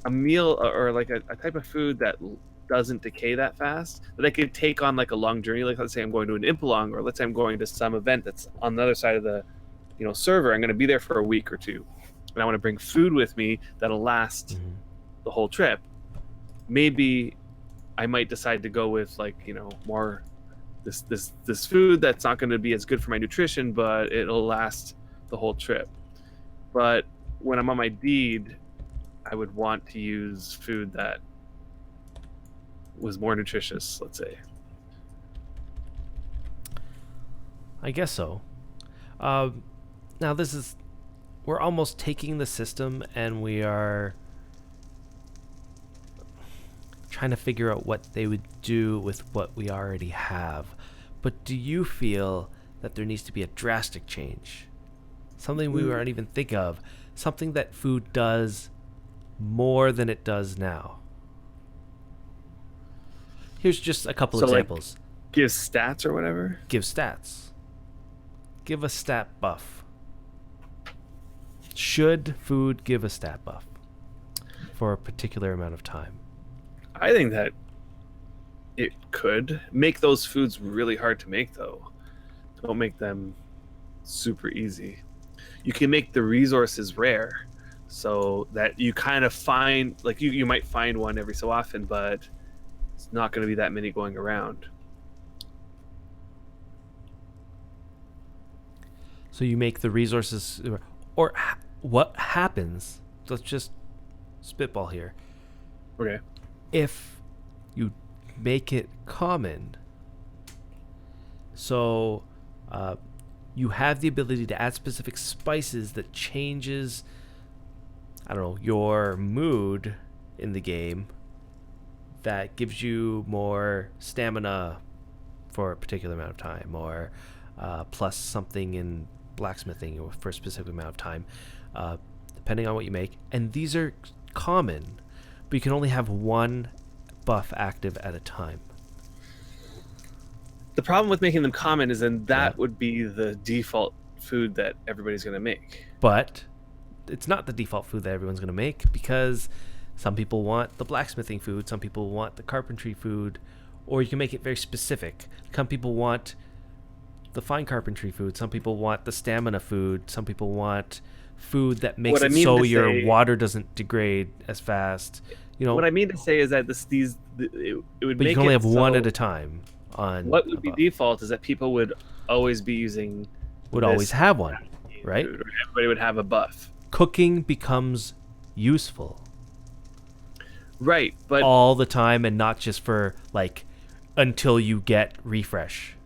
a meal or like a type of food that doesn't decay that fast, that I could take on like a long journey. Like let's say I'm going to an Impalong, or let's say I'm going to some event that's on the other side of the server. I'm going to be there for a week or two, and I want to bring food with me that'll last the whole trip. Maybe I might decide to go with like more this food that's not going to be as good for my nutrition, but it'll last the whole trip. But when I'm on my Deed, I would want to use food that was more nutritious, let's say. I guess so. Now we're almost taking the system and we are trying to figure out what they would do with what we already have. But do you feel that there needs to be a drastic change? Something we weren't even think of. Something that food does more than it does now. Here's just a couple examples. Like, give stats or whatever? Give stats. Give a stat buff. Should food give a stat buff for a particular amount of time? I think that it could. Make those foods really hard to make, though. Don't make them super easy. you can make the resources rare, so that you kind of find, like, you might find one every so often, but it's not going to be that many going around. So you make the resources, or what happens? Let's just spitball here. Okay. If you make it common, so you have the ability to add specific spices that changes, I don't know, your mood in the game, that gives you more stamina for a particular amount of time, or plus something in blacksmithing for a specific amount of time, depending on what you make. And these are common, but you can only have one buff active at a time. The problem with making them common is then that Yeah. would be the default food that everybody's going to make. But it's not the default food that everyone's going to make, because some people want the blacksmithing food, some people want the carpentry food, or you can make it very specific. Some people want the fine carpentry food, some people want the stamina food, some people want food that makes it so your water doesn't degrade as fast. You know, what I mean to say is that it would but make you can only it have one so at a time. On what would be default is that people would always be using would always have one, right? food, or everybody would have a buff. Cooking becomes useful, right? But all the time, and not just for like until you get refresh.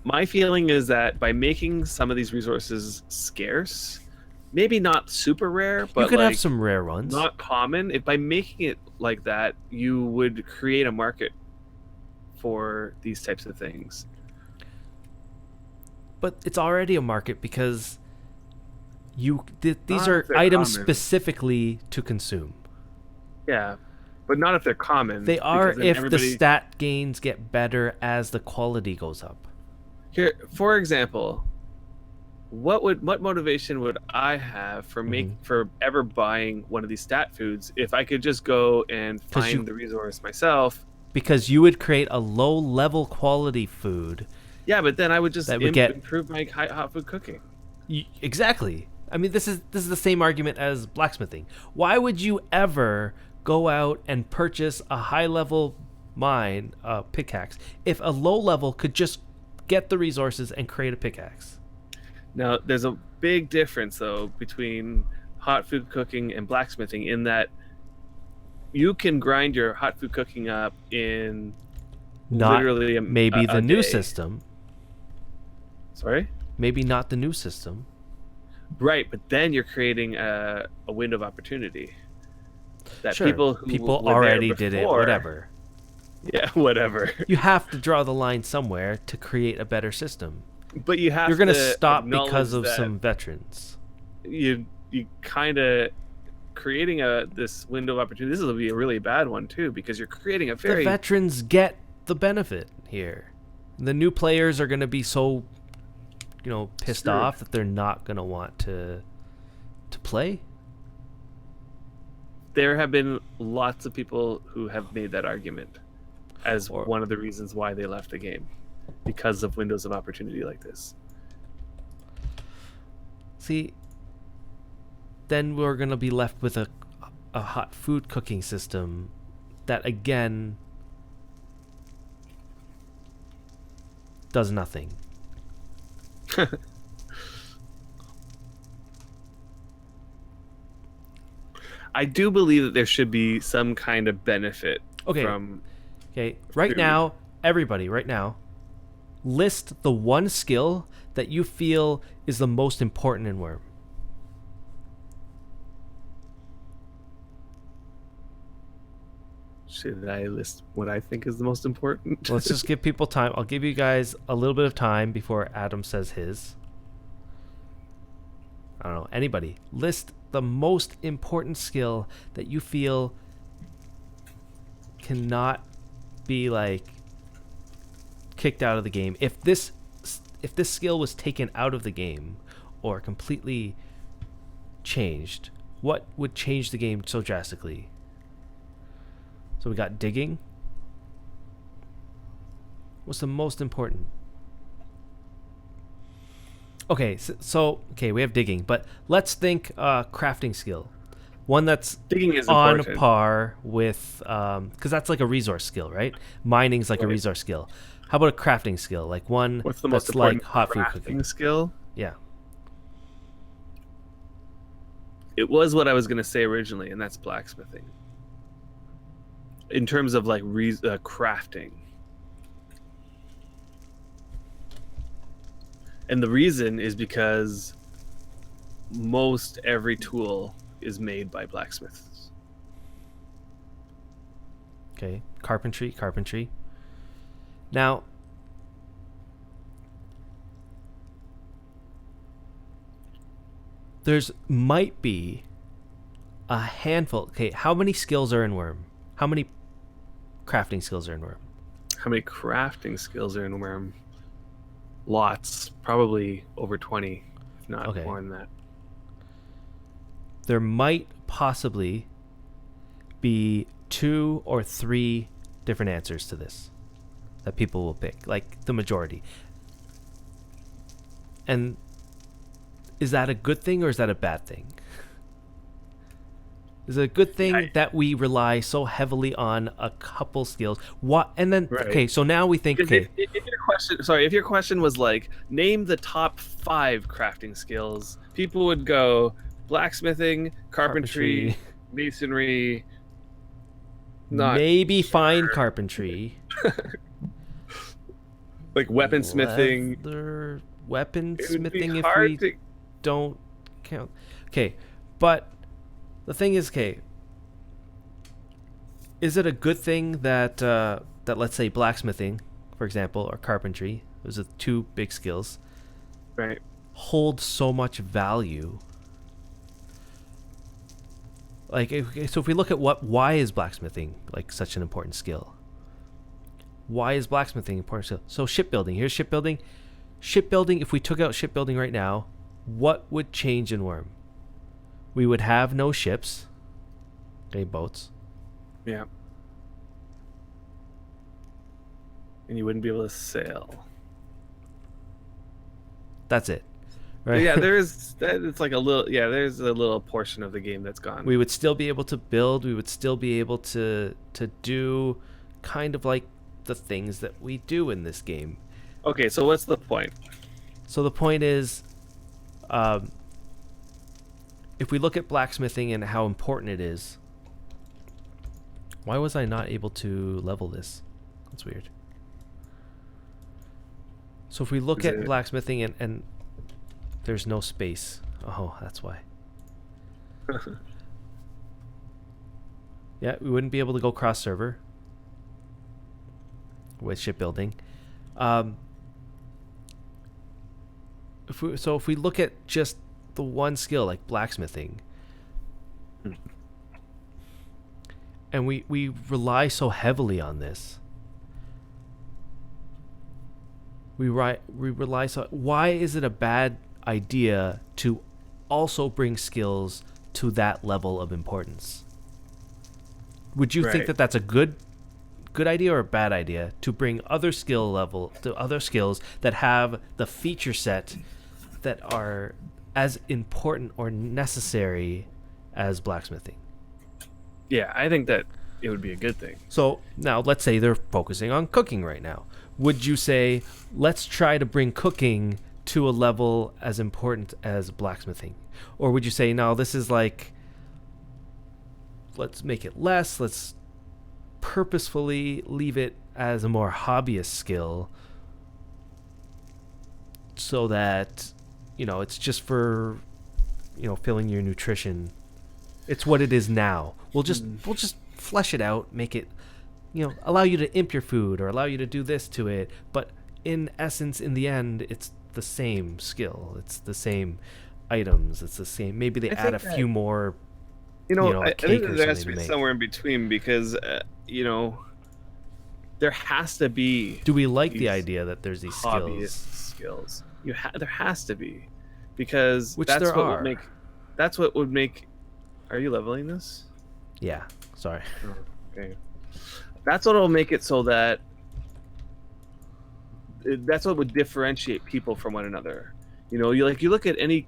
My feeling is that by making some of these resources scarce, maybe not super rare, but you can like have some rare ones, not common. By making it like that, you would create a market for these types of things. But it's already a market, because these are items common. specifically to consume. Yeah, but not if they're common. They are if the stat gains get better as the quality goes up. Here, for example, what motivation would I have for for ever buying one of these stat foods if I could just go and find the resource myself? Because you would create a low level quality food. Yeah, but then I would just improve my hot food cooking. Exactly. I mean, this is the same argument as blacksmithing. Why would you ever go out and purchase a high level pickaxe if a low level could just get the resources and create a pickaxe? Now, there's a big difference though between hot food cooking and blacksmithing, in that you can grind your hot food cooking up in literally maybe the new day. System. Sorry? Maybe not the new system. Right, but then you're creating a window of opportunity. That sure. people already did it, whatever. Yeah, whatever. You have to draw the line somewhere to create a better system. But you're going to stop because of some veterans. You kind of creating this window of opportunity. This will be a really bad one too, because you're creating a very... The veterans get the benefit here. The new players are going to be so, pissed off that they're not going to want to play. There have been lots of people who have made that argument as one of the reasons why they left the game, because of windows of opportunity like this. See, then we're going to be left with a hot food cooking system that, again, does nothing. I do believe that there should be some kind of benefit from... Okay, right now, everybody, right now, list the one skill that you feel is the most important in Wurm. Should I list what I think is the most important? Let's just give people time. I'll give you guys a little bit of time before Adam says his. I don't know. Anybody, list the most important skill that you feel cannot be kicked out of the game. If this skill was taken out of the game or completely changed, what would change the game so drastically? So we got digging. What's the most important? Okay, okay, we have digging, but let's think crafting skill. One that's Digging is on important. par with because that's like a resource skill, right? Mining's like a Right. resource skill. How about a crafting skill, like one What's the most that's like important hot food cooking? crafting skill? Yeah. It was what I was going to say originally, and that's blacksmithing. In terms of like crafting. And the reason is because most every tool is made by blacksmiths. Okay. Carpentry. Now, there's might be a handful. Okay, how many skills are in Wurm? How many crafting skills are in Wurm? How many crafting skills are in Wurm? Lots, probably over 20, if not Okay. more than that. There might possibly be 2 or 3 different answers to this that people will pick, like the majority. And is that a good thing or is that a bad thing? Is it a good thing that we rely so heavily on a couple skills? What and then Right. okay, so now we think Because okay, if your question was like, name the top 5 crafting skills, people would go blacksmithing, carpentry, masonry. maybe fine carpentry, like weaponsmithing. Weaponsmithing if we don't count. Okay, but the thing is, okay, is it a good thing that that let's say blacksmithing, for example, or carpentry, those are 2 big skills, right, hold so much value? Like, so if we look at why is blacksmithing like such an important skill? Why is blacksmithing an important skill? So shipbuilding. Here's shipbuilding. Shipbuilding. If we took out shipbuilding right now, what would change in Wurm? We would have no ships. Okay, boats. yeah, and you wouldn't be able to sail. That's it. Right? Yeah, it's like a little. Yeah, there's a little portion of the game that's gone. We would still be able to build. We would still be able to do kind of like the things that we do in this game. Okay, so what's the point? So the point is, if we look at blacksmithing and how important it is, why was I not able to level this? That's weird. So if we look at blacksmithing and there's no space. Oh, that's why. Yeah, we wouldn't be able to go cross server with shipbuilding. If we look at just the one skill like blacksmithing, and we rely so heavily on this, we rely so. Why is it a bad idea to also bring skills to that level of importance? Would you think that that's a good idea or a bad idea to bring other skills that have the feature set that are as important or necessary as blacksmithing? Yeah, I think that it would be a good thing. So now let's say they're focusing on cooking right now. Would you say, let's try to bring cooking to a level as important as blacksmithing? Or would you say, no, this is like, let's make it less, let's purposefully leave it as a more hobbyist skill so that, it's just for, filling your nutrition. It's what it is now. We'll just flesh it out, make it, allow you to imp your food or allow you to do this to it. But in essence, in the end, it's the same skill. It's the same items. It's the same. Maybe they add a few more. I think there has to be somewhere in between because, there has to be. Do we like the idea that there's these skills? There has to be, because that's what would make. Are you leveling this? Yeah. Sorry. Oh, okay. That's what will make it so that. That's what would differentiate people from one another. You look at any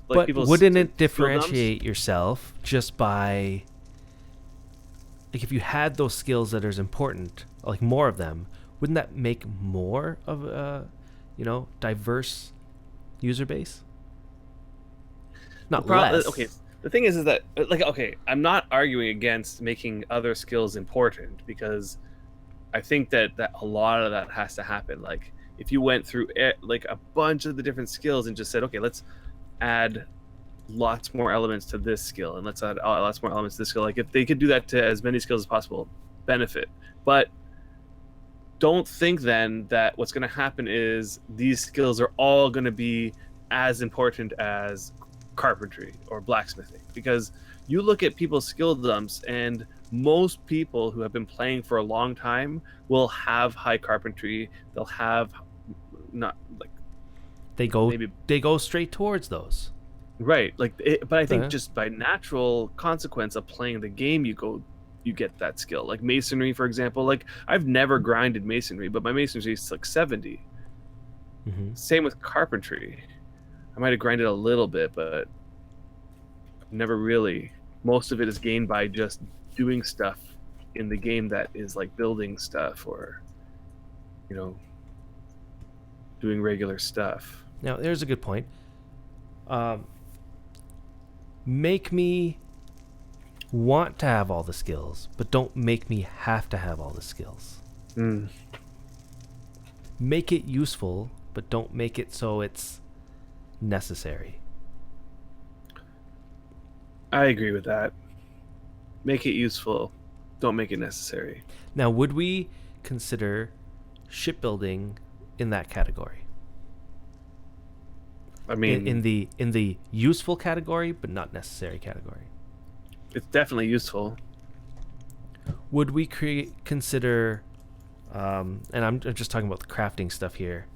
But people's wouldn't it skill dumps. differentiate yourself just by, like, if you had those skills that is important, like more of them, wouldn't that make more of a, diverse user base? Not Okay, less. the thing is that like okay, I'm not arguing against making other skills important because I think that a lot of that has to happen. Like if you went through like a bunch of the different skills and just said, okay, let's add lots more elements to this skill and let's add lots more elements to this skill. Like if they could do that to as many skills as possible, benefit. But don't think then that what's going to happen is these skills are all going to be as important as carpentry or blacksmithing, because you look at people's skill dumps and most people who have been playing for a long time will have high carpentry. They'll have not like They go maybe they go straight towards those. right like it, but I think Uh, just by natural consequence of playing the game you get that skill. Like masonry, for example, like I've never grinded masonry, but my masonry is like 70. mhm. Same with carpentry. I might have grinded a little bit, but never really. Most of it is gained by just doing stuff in the game that is like building stuff or, you know, doing regular stuff. Now, there's a good point. Um, make me want to have all the skills, but don't make me have to have all the skills. Mm, Make it useful, but don't make it so it's necessary. I agree with that. Make it useful. Don't make it necessary. Now, would we consider shipbuilding in that category? I In, mean, in the in the useful category, but not necessary category. it's definitely useful. Would we consider, and I'm just talking about the crafting stuff here.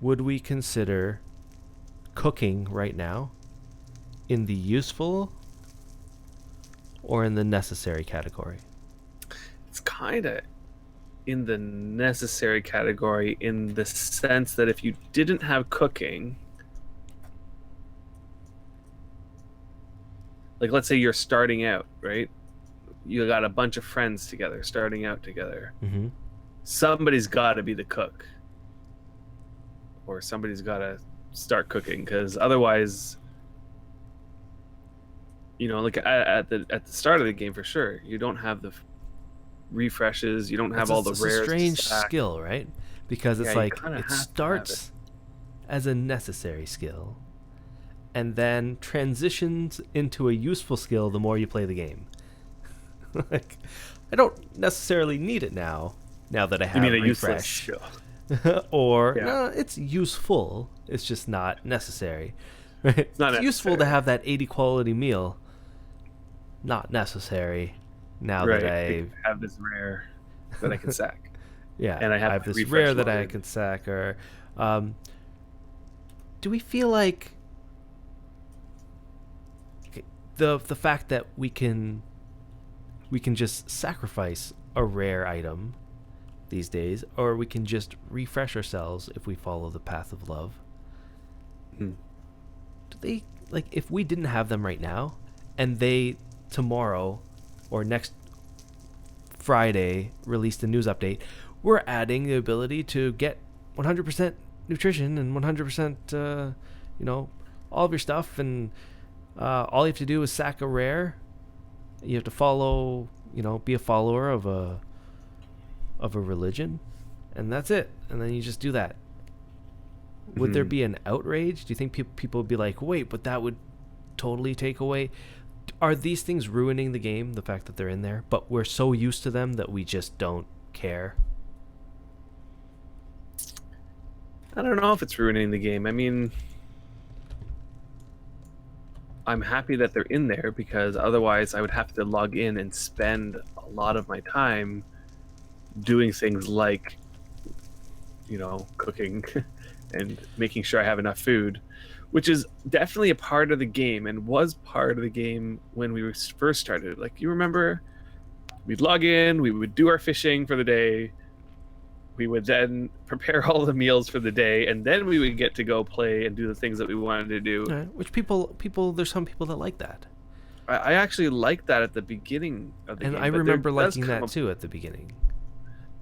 Would we consider cooking right now in the useful or in the necessary category? It's kind of in the necessary category in the sense that if you didn't have cooking, like let's say you're starting out, right? You got a bunch of friends together, starting out together. Mm-hmm. Somebody's got to be the cook, or somebody's got to start cooking, because otherwise, like at the start of the game for sure, you don't have the refreshes, you don't have all the It's a rares to strange stack. skill, right? Because Yeah, it's you like kind of it have to have it. starts as a necessary skill and then transitions into a useful skill the more you play the game. Like, I don't necessarily need it now that I You have mean a useless refresh. skill? Or Yeah, no, it's useful. It's just not necessary. Right? it's not It's useful to necessary, have that 80 quality meal. Not necessary. Now that right? I, Because I have this rare that I can sack, yeah, and I I have have my this refresh rare that I loaded. can sack. Or, um, do we feel like, okay, the fact that we can just sacrifice a rare item these days, or we can just refresh ourselves if we follow the path of love. Hmm. Do they, like, if we didn't have them right now and they tomorrow or next Friday released a news update, we're adding the ability to get 100% nutrition and 100% all of your stuff, and all you have to do is sack a rare. You have to follow, be a follower of a religion, and that's it. And then you just do that. Would there Mhm. be an outrage? Do you think people would be like, wait, but that would totally take away? Are these things ruining the game, the fact that they're in there, but we're so used to them that we just don't care? I don't know if it's ruining the game. I mean, I'm happy that they're in there because otherwise I would have to log in and spend a lot of my time doing things like, cooking and making sure I have enough food, which is definitely a part of the game and was part of the game when we first started. Like, you remember, we'd log in, we would do our fishing for the day, We would then prepare all the meals for the day, and then we would get to go play and do the things that we wanted to do. Which there's some people that like that. I actually liked that at the beginning of the And game. I but remember liking that too at the beginning.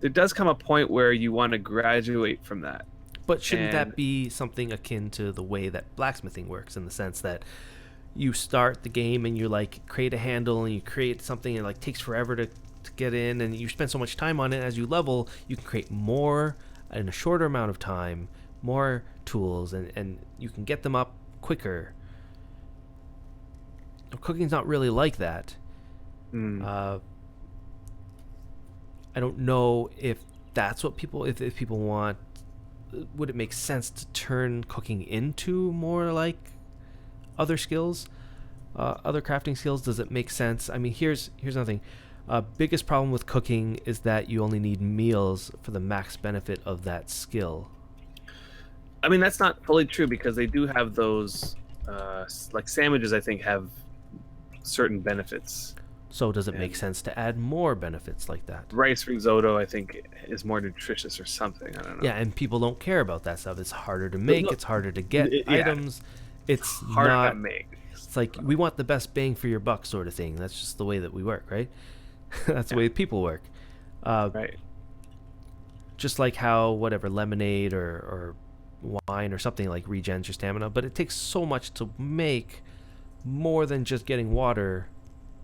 There does come a point where you want to graduate from that. But shouldn't that be something akin to the way that blacksmithing works, in the sense that you start the game and you like create a handle and you create something and it like takes forever to get in, and you spend so much time on it. As you level, you can create more in a shorter amount of time, more tools, and you can get them up quicker. Cooking's not really like that. I don't know if that's what people, if people want. Would it make sense to turn cooking into more like other skills, other crafting skills? Does it make sense? I mean, here's another thing. Biggest problem with cooking is that you only need meals for the max benefit of that skill. I mean, that's not fully true, because they do have those, like sandwiches, I think, have certain benefits. So does it make sense to add more benefits like that? Rice risotto, I think, is more nutritious or something. I don't know. Yeah, and people don't care about that stuff. It's harder to make. It's harder to get items. It's harder not, to make. It's like, we want the best bang for your buck sort of thing. That's just the way that we work, right? That's the way people work. Right. Just like how whatever lemonade or wine or something like regens your stamina, but it takes so much to make, more than just getting water,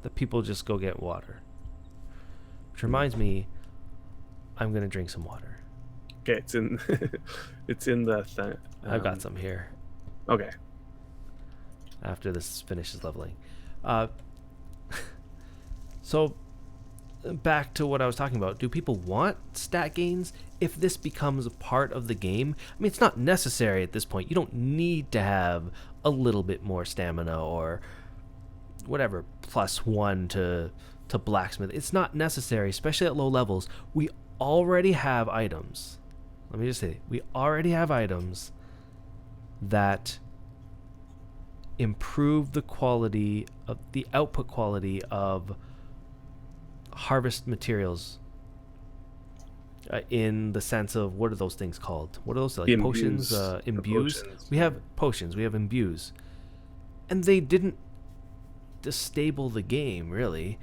that people just go get water. Which reminds me, I'm gonna drink some water. Okay, it's in it's in the thing. I've got some here. Okay. After this finishes leveling. So back to what I was talking about. Do people want stat gains if this becomes a part of the game? I mean, it's not necessary at this point. You don't need to have a little bit more stamina or whatever +1 to blacksmith. It's not necessary, especially at low levels. We already have items. Let me just say, we already have items that improve the quality of the output quality of harvest materials, in the sense of, what are those things called? What are those, like potions? Imbues. We have potions. We have imbues, and they didn't disable the game really.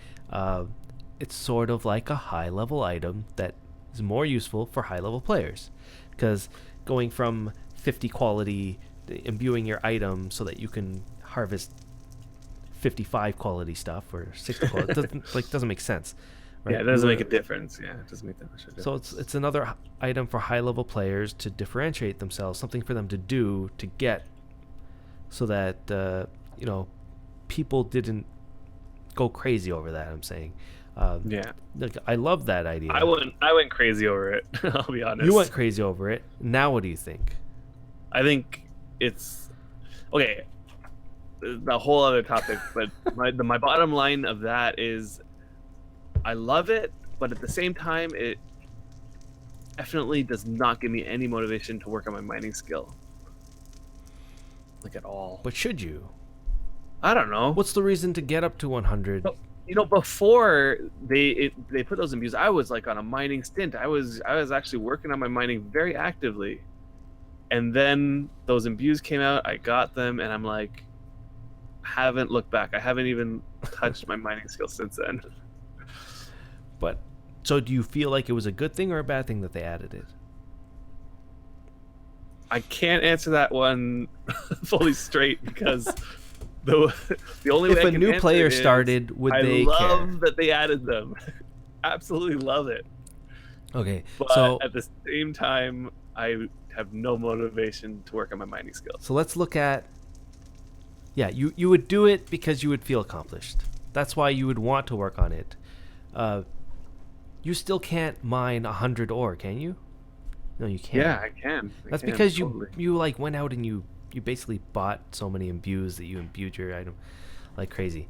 It's sort of like a high level item that is more useful for high level players, because going from 50 quality, imbuing your item so that you can harvest 55 quality stuff or 60 quality doesn't make sense, right? Yeah, it doesn't make a difference. Yeah, it doesn't make that much of a difference. So it's another item for high level players to differentiate themselves, something for them to do to get, so that people didn't go crazy over that. I'm saying, like, I love that idea. I went crazy over it. I'll be honest. You went crazy over it. Now what do you think? I think it's okay. The whole other topic, but my bottom line of that is, I love it, but at the same time, it definitely does not give me any motivation to work on my mining skill, like at all. But should you? I don't know. What's the reason to get up to 100? Before they put those imbues, I was like on a mining stint. I was actually working on my mining very actively, and then those imbues came out. I got them, and I'm like, haven't looked back. I haven't even touched my mining skill since then. But so, do you feel like it was a good thing or a bad thing that they added it? I can't answer that one fully straight, because the only way if I a can new answer player is, started, would they care? I love that they added them. Absolutely love it. Okay, but so at the same time, I have no motivation to work on my mining skills. So let's look at. Yeah, you would do it because you would feel accomplished. That's why you would want to work on it. You still can't mine 100 ore, can you? No, you can't. Yeah, I can. That's because you like went out and you basically bought so many imbues that you imbued your item like crazy.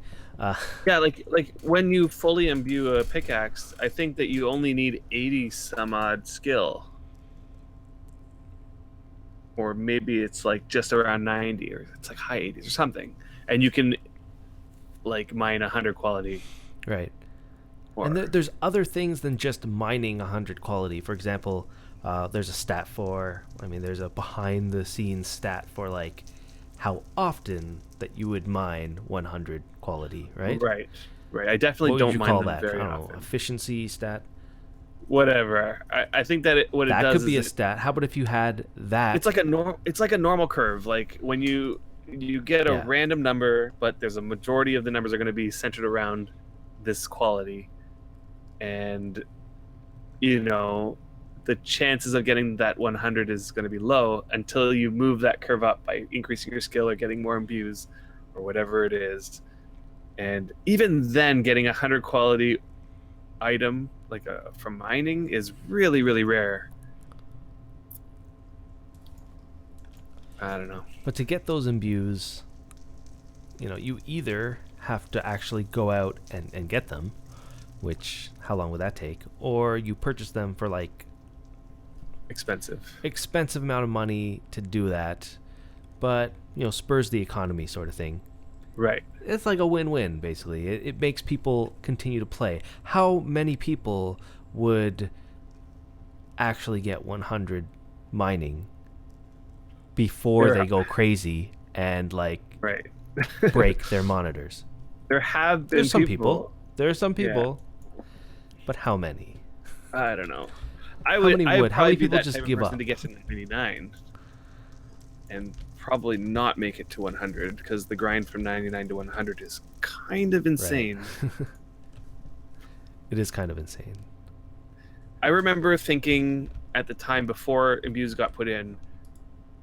Yeah, like when you fully imbue a pickaxe, I think that you only need 80 some odd skill. Or maybe it's like just around 90, or it's like high 80s or something. And you can like mine 100 quality. Right. And there's other things than just mining 100 quality. For example, There's a stat for, I mean, there's a behind the scenes stat for like how often that you would mine 100 quality, right? Right. Right. I definitely What would don't you mind call them that? I very don't know, often. efficiency stat? Whatever. I think that what it That does could is be a stat. How about if you had that? it's like a normal curve. Like when you get a Yeah. random number, but there's a majority of the numbers are going to be centered around this quality, and you know the chances of getting that 100 is going to be low until you move that curve up by increasing your skill or getting more imbues or whatever it is. And even then, getting 100 quality item like from mining is really really rare. I don't know. But to get those imbues, you either have to actually go out and get them, which how long would that take? Or you purchase them for like Expensive. expensive amount of money to do that, but spurs the economy sort of thing. Right. It's like a win-win basically. It makes people continue to play. How many people would actually get 100 mining before There they are, go crazy and like right. break their monitors? There have been There's some people. There are some Yeah. people, but how many? I don't know. How many I would would? How probably many be people that just type of give person up? to get to 99 and probably not make it to 100 because the grind from 99 to 100 is kind of Right. insane. It is kind of insane. I remember thinking at the time before imbues got put in,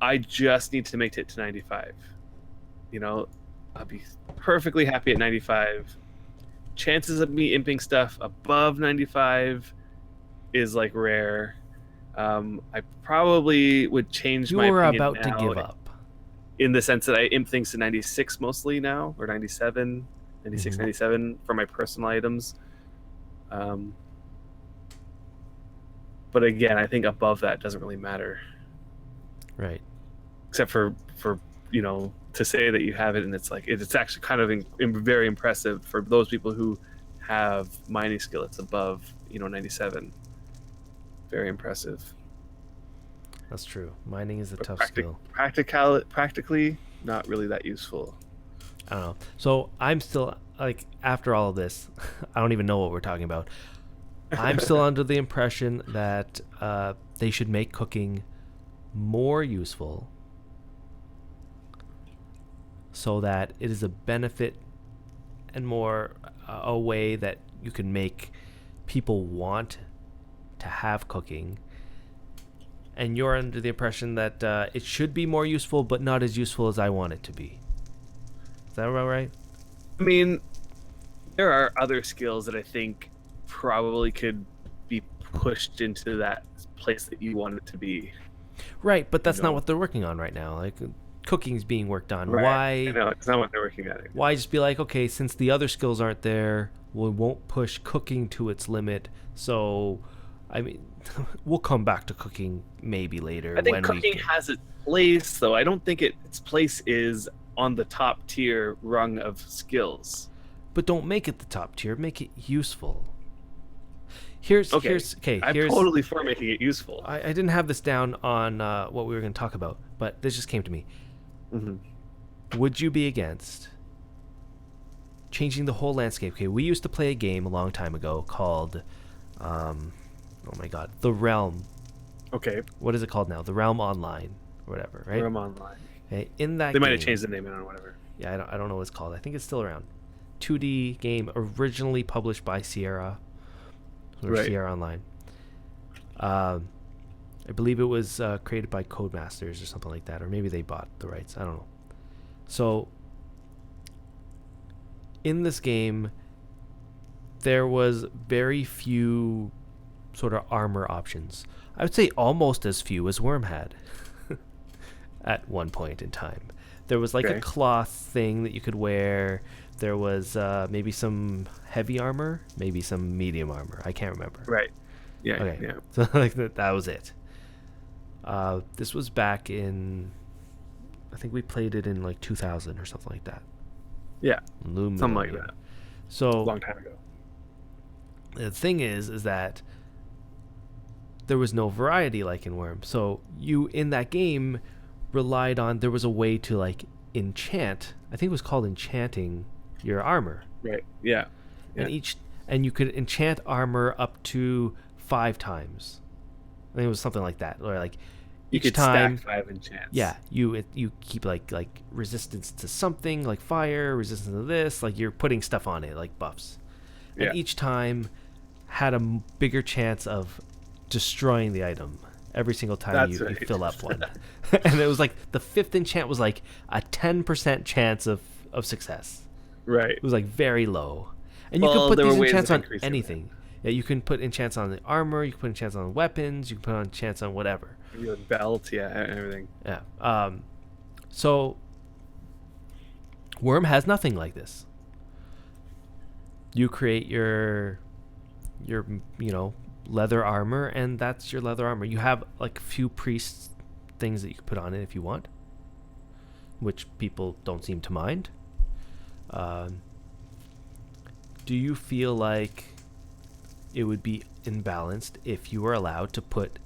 I just need to make it to 95. I'll be perfectly happy at 95. Chances of me imping stuff above 95 is like rare. I probably would change You my were opinion about to now give up. in the sense that I imp things to 96 mostly now, or 97, 96, Mhm. 97 for my personal items. Um, but again, I think above that doesn't really matter, Right. except for to say that you have it and it's like it's actually kind of very impressive for those people who have mining skill. It's above 97. Very impressive. That's true. Mining is a But tough skill. practically not really that useful. I don't know. So I'm still like after all of this, I don't even know what we're talking about. I'm still under the impression that they should make cooking more useful, so that it is a benefit and more a way that you can make people want to have cooking. And you're under the impression that it should be more useful, but not as useful as I want it to be. Is that about right? I mean, there are other skills that I think probably could be pushed into that place that you want it to be. Right, but that's You not know? what they're working on right now. Like cooking's being worked on. Right. I Why know it's not what they're working at. why just be like, okay, since the other skills aren't there, we won't push cooking to its limit. So, I mean, we'll come back to cooking maybe later I think when cooking has its place, though. I don't think its place is on the top tier rung of skills. But don't make it the top tier. Make it useful. Here's Okay, I'm here's totally for making it useful. I didn't have this down on what we were going to talk about, but this just came to me. Would you be against changing the whole landscape? Okay, we used to play a game a long time ago called, oh my god, The Realm. Okay, What is it called now? The Realm Online, or whatever, right? Realm Online. Okay, in that They might have game- changed the name or whatever. Yeah, I don't know what it's called. I think it's still around. 2D game originally published by Sierra, or Right. Sierra Online. I believe it was created by Codemasters or something like that, or maybe they bought the rights. I don't know. So, in this game, there was very few sort of armor options. I would say almost as few as Wurm had at one point in time. There was like a Okay. cloth thing that you could wear. There was maybe some heavy armor, maybe some medium armor. I can't remember. Right. Yeah. Okay. Yeah. So like that was it. This was back in, I think we played it in like 2000 or something like that. Yeah. Something Something like that. So A long time ago. the thing is that there was no variety like in Worm. So you in that game relied on, there was a way to like enchant. I think it was called enchanting your armor. Right. Yeah. Yeah. And you could enchant armor up to 5 times. I think it was something like that. Or like You each could time, stack 5 enchants. yeah, you keep like resistance to something like fire, resistance to this, like you're putting stuff on it like buffs. And Yeah. each time had a bigger chance of destroying the item every single time That's you right. fill up one. And it was like the 5th enchant was like a 10% chance of success. Right. It was like very low. And Well, you can put there were these ways enchants of on increasing anything. Yeah, you can put enchants on the armor, you can put enchants on weapons, you can put on enchants on whatever. Your belt, yeah, everything. Yeah. So Worm has nothing like this. You create your leather armor, and that's your leather armor. You have like a few priest things that you can put on it if you want, which people don't seem to mind. Do you feel like it would be imbalanced if you were allowed to put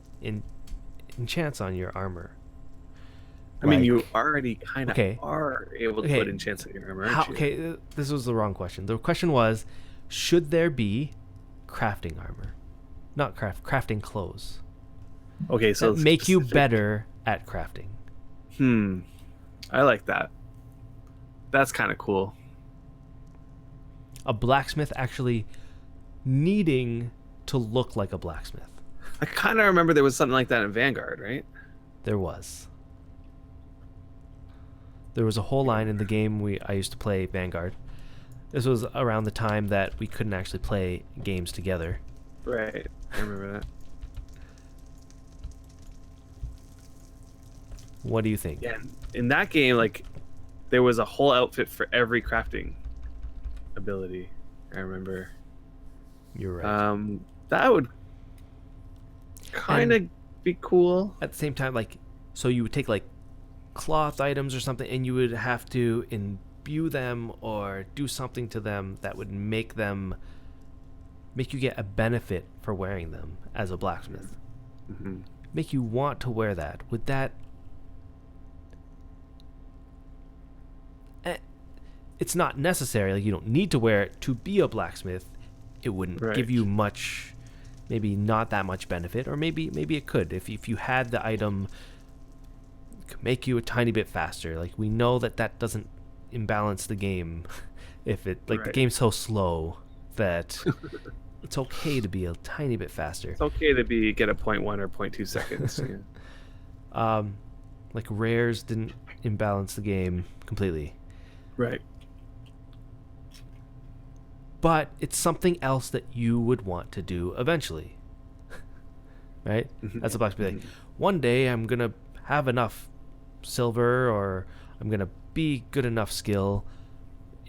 enchants on your armor? I mean, you already kind of Okay. are able to put enchants on your armor, aren't you? Okay, this was the wrong question. The question was, should there be crafting armor? Not crafting clothes. Okay, so That make you better at crafting. I like that. That's kind of cool. A blacksmith actually needing to look like a blacksmith. I kind of remember there was something like that in Vanguard, right? There was. There was a whole line in the game I used to play Vanguard. This was around the time that we couldn't actually play games together. Right. I remember that. What do you think? Yeah, in that game, like, there was a whole outfit for every crafting ability. I remember. You're right. That would kind of be cool. At the same time, like, so you would take like cloth items or something, and you would have to imbue them or do something to them that would make you get a benefit for wearing them as a blacksmith. Mm-hmm. Make you want to wear that. Would that? It's not necessary. Like, you don't need to wear it to be a blacksmith. It wouldn't give you much, maybe not that much benefit, or maybe it could. If you had the item, it could make you a tiny bit faster. Like, we know that doesn't imbalance the game. If it the game's so slow that it's okay to be a tiny bit faster. It's okay to get a 0.1 or 0.2 seconds. Yeah. Like, rares didn't imbalance the game completely. Right. But it's something else that you would want to do eventually. Right? That's a blacksmith. Like, one day I'm going to have enough silver, or I'm going to be good enough skill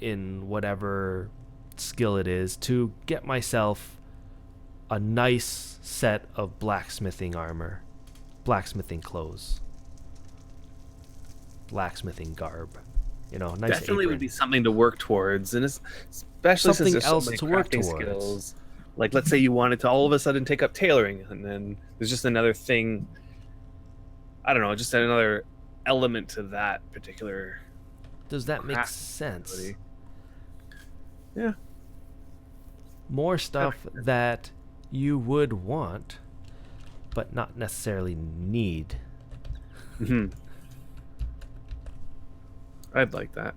in whatever skill it is to get myself a nice set of blacksmithing armor, blacksmithing clothes, blacksmithing garb. Nice Definitely apron. would be something to work towards, and especially Something since there's else so many to work crafting towards. skills. Like, let's say you wanted to all of a sudden take up tailoring, and then there's just another thing. I don't know, just another element to that particular. Does that make sense? Ability. Yeah. More stuff that you would want, but not necessarily need. I'd like that.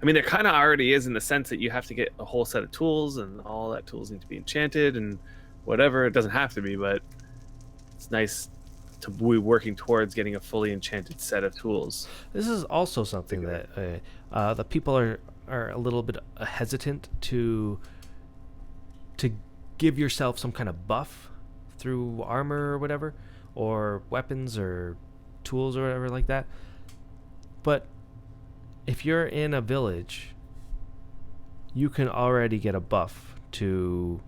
I mean, there kind of already is, in the sense that you have to get a whole set of tools, and all that tools need to be enchanted and whatever. It doesn't have to be, but it's nice to be working towards getting a fully enchanted set of tools. This is also something that the people are a little bit hesitant to give yourself some kind of buff through armor or whatever, or weapons or tools or whatever like that. But if you're in a village, you can already get a buff to,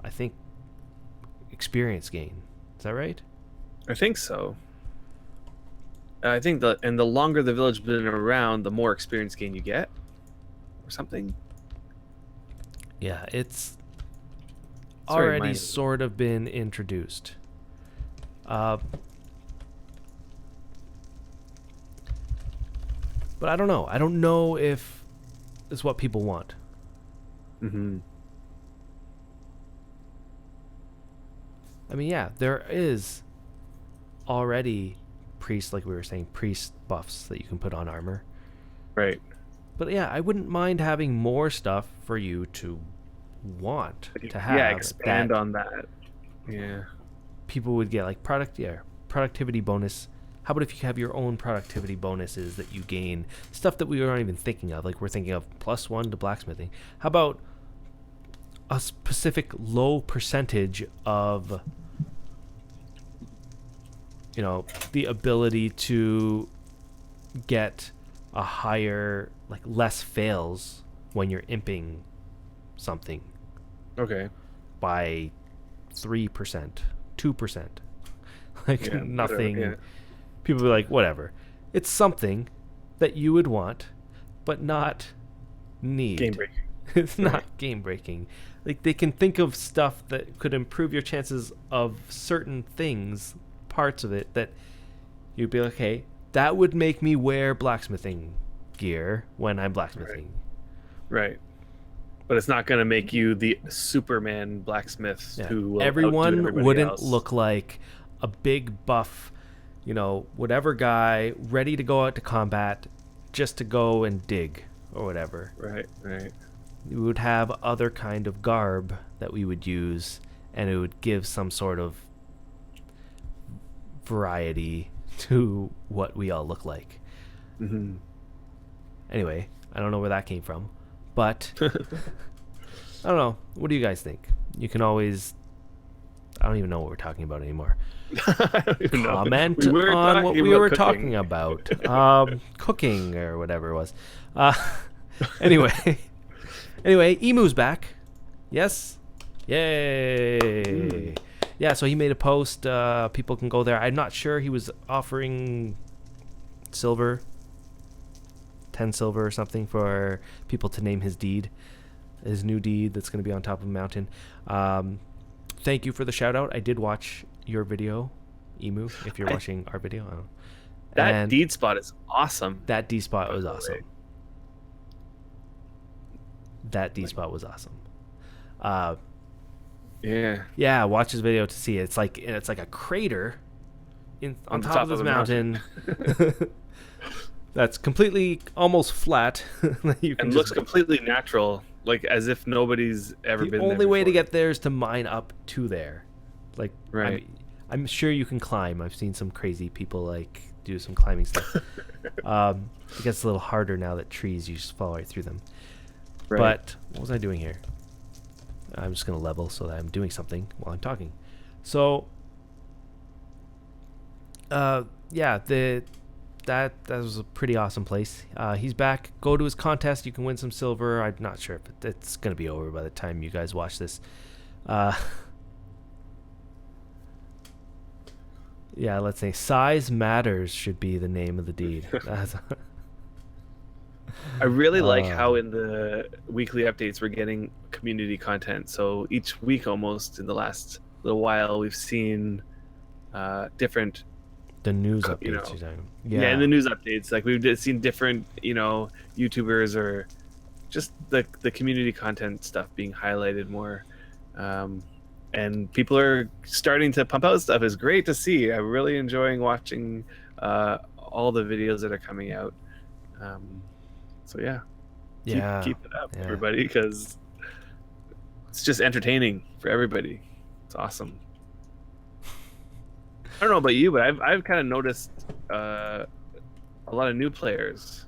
I think, experience gain. Is that right? I think so. I think the longer the village has been around, the more experience gain you get, or something. Yeah, it's very already minor. sort of been introduced. Uh, but I don't know. I don't know if it's what people want. Mm-hmm. I mean, yeah, there is already priest, like we were saying, priest buffs that you can put on armor. Right. But yeah, I wouldn't mind having more stuff for you to want to Yeah, have expand that on that. Yeah. people would get, like productivity bonus. How about if you have your own productivity bonuses that you gain, stuff that we aren't even thinking of, like we're thinking of +1 to blacksmithing. How about a specific low percentage of, the ability to get a higher, like less fails when you're imping something Okay. by 3%, 2%. Like Yeah. nothing. Whatever. People be like, whatever. It's something that you would want, but not need. Game breaking. It's not Right. game breaking. Like they can think of stuff that could improve your chances of certain things, parts of it that you'd be like, okay, that would make me wear blacksmithing gear when I'm blacksmithing. Right. But it's not going to make you the Superman blacksmith Yeah. who will outdo Everyone everybody wouldn't else. look like a big buff, whatever guy ready to go out to combat just to go and dig or whatever. Right. Right. We would have other kind of garb that we would use, and it would give some sort of variety to what we all look like. Mm-hmm. Anyway, I don't know where that came from, but I don't know. What do you guys think? You can always... I don't even know what we're talking about anymore. I don't even know. Comment We were on what talking we about were cooking. talking about. Cooking or whatever it was. Anyway, Emu's back. Yes? Yay! Yeah, so he made a post. People can go there. I'm not sure he was offering silver, 10 silver or something for people to name his new deed that's going to be on top of a mountain. Thank you for the shout out. I did watch your video, Emu, if you're watching our video. That deed spot is awesome. That D spot was By the awesome. way. That D spot was awesome. Yeah. Yeah, watch his video to see it. It's like a crater on top of this mountain. That's completely almost flat. You can And looks completely natural, like as if nobody's ever been the there only way to before. get there is to mine up to there. Like, Right. I'm sure you can climb. I've seen some crazy people like do some climbing stuff. It gets a little harder now that trees, you just fall right through them. Right. But what was I doing here? I'm just gonna level so that I'm doing something while I'm talking. So, yeah, that was a pretty awesome place. He's back. Go to his contest. You can win some silver. I'm not sure if it's gonna be over by the time you guys watch this. Yeah, let's say size matters should be the name of the deed. I really like how in the weekly updates we're getting community content. So each week, almost in the last little while, we've seen different. The news You updates. know, You're talking. Yeah, in the news updates, like we've seen different, YouTubers or just the community content stuff being highlighted more, and people are starting to pump out stuff. It's great to see. I'm really enjoying watching all the videos that are coming out. So yeah, keep it up, yeah. everybody, because it's just entertaining for everybody. It's awesome. I don't know about you, but I've kind of noticed a lot of new players,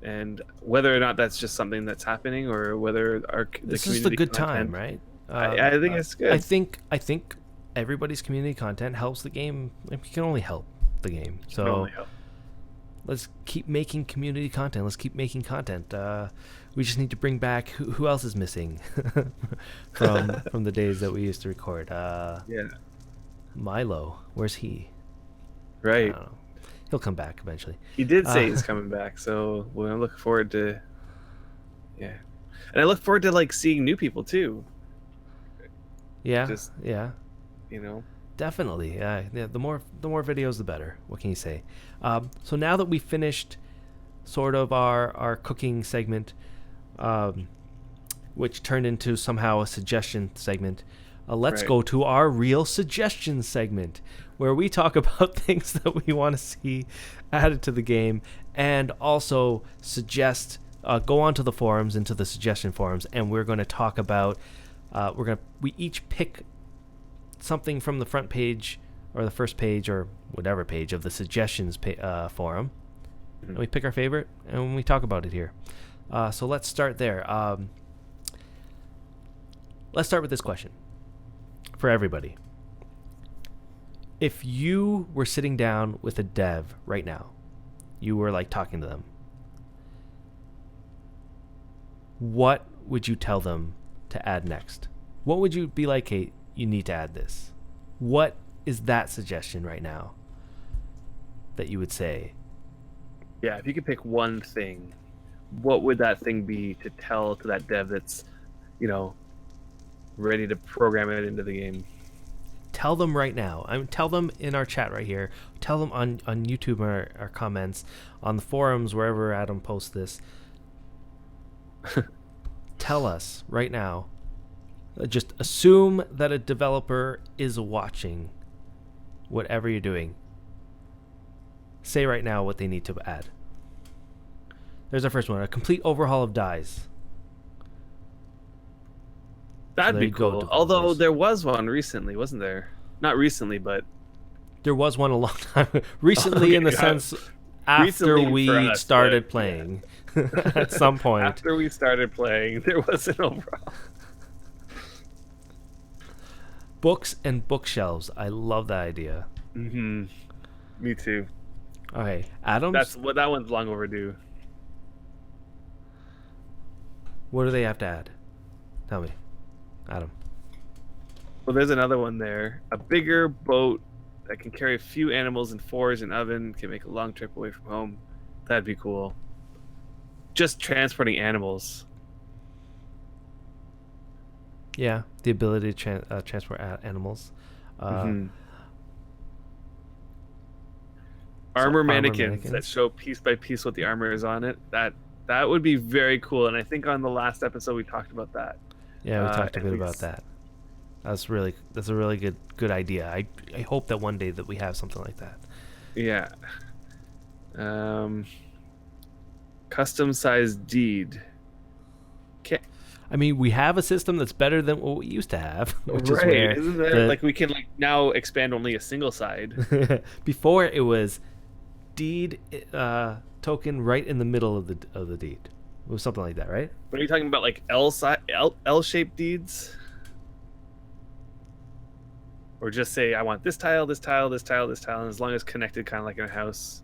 and whether or not that's just something that's happening or whether This is the good time, right? I think it's good. I think everybody's community content helps the game. It can only help the game. So let's keep making community content. Let's keep making content. We just need to bring back who else is missing from the days that we used to record. Yeah. Milo, where's he? Right. He'll come back eventually. He did say he's coming back, so I'm looking forward to. Yeah, and I look forward to like seeing new people too. Yeah, Just, yeah, you know. definitely. Yeah, the more videos, the better. What can you say? So now that we finished sort of our cooking segment, um, which turned into somehow a suggestion segment, let's Right. go to our real suggestion segment, where we talk about things that we want to see added to the game, and also suggest. Go onto the forums, into the suggestion forums, and we're going to talk about. We each pick something from the front page or the first page or whatever page of the suggestions forum, and Mhm. we pick our favorite and we talk about it here. So let's start there. Let's start with this question for everybody. If you were sitting down with a dev right now, you were like talking to them, what would you tell them to add next? What would you be like, hey, you need to add this? What is that suggestion right now that you would say? Yeah, if you could pick one thing, what would that thing be to tell to that dev that's, you know, ready to program it into the game? Tell them right now. Tell them in our chat right here. Tell them on YouTube or our comments, on the forums, wherever Adam posts this. Tell us right now. Just assume that a developer is watching whatever you're doing. Say right now what they need to add. There's our first one. A complete overhaul of dyes. That'd there be you go, cool. Although developers. there was one recently, wasn't there? Not recently, but There was one a long time recently, Okay, in the sense after recently for we us, started but, playing. At some point. after we started playing, there was an overall. Books and bookshelves. I love that idea. Mm-hmm. Me too. Okay, Adams. That one's long overdue. What do they have to add? Tell me, Adam. Well, there's another one there. A bigger boat that can carry a few animals and forge an oven, can make a long trip away from home. That'd be cool. Just transporting animals. Yeah, the ability to transport animals. Mm-hmm. Armor mannequins that mannequins. show piece by piece what the armor is on it. That would be very cool. And I think on the last episode we talked about that. Yeah, we talked a at bit least. about that. That's a really good idea. I hope that one day that we have something like that. Yeah. Custom sized deed. Okay. I mean, we have a system that's better than what we used to have, which is Right. where Isn't that like we can like now expand only a single side? before it was deed token right in the middle of the deed. It was something like that, right? What are you talking about? Like L shaped deeds? Or just say I want this tile, this tile, this tile, this tile, and as long as connected, kind of like in a house.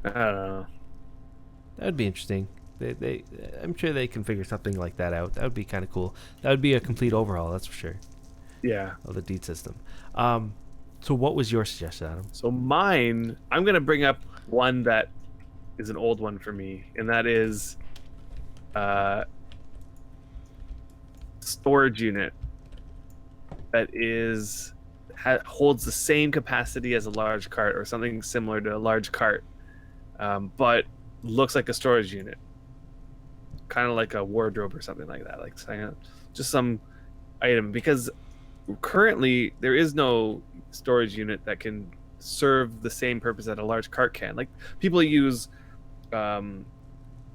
I don't know. That would be interesting. I'm sure they can figure something like that out. That would be kind of cool. That would be a complete overhaul, that's for sure, Yeah. of the deed system. So what was your suggestion, Adam? So mine, I'm gonna bring up one that is an old one for me, and that is storage unit that holds the same capacity as a large cart or something similar to a large cart, but looks like a storage unit, kind of like a wardrobe or something like that, like just some item, because currently there is no storage unit that can serve the same purpose that a large cart can. Like people use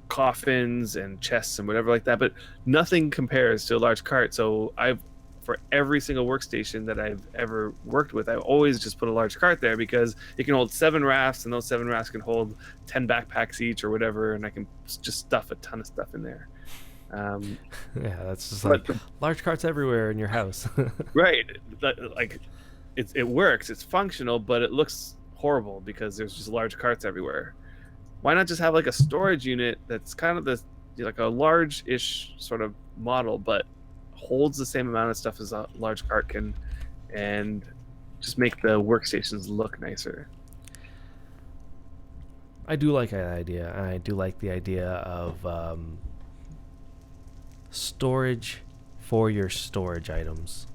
coffins and chests and whatever like that, but nothing compares to a large cart. So for every single workstation that I've ever worked with, I've always just put a large cart there because it can hold 7 rafts, and those 7 rafts can hold 10 backpacks each or whatever, and I can just stuff a ton of stuff in there. Yeah, that's just like large carts everywhere in your house. Right. Like it works, it's functional, but it looks horrible because there's just large carts everywhere. Why not just have like a storage unit that's kind of like a large-ish sort of model, but holds the same amount of stuff as a large cart can, and just make the workstations look nicer. I do like that idea. I do like the idea of storage for your storage items.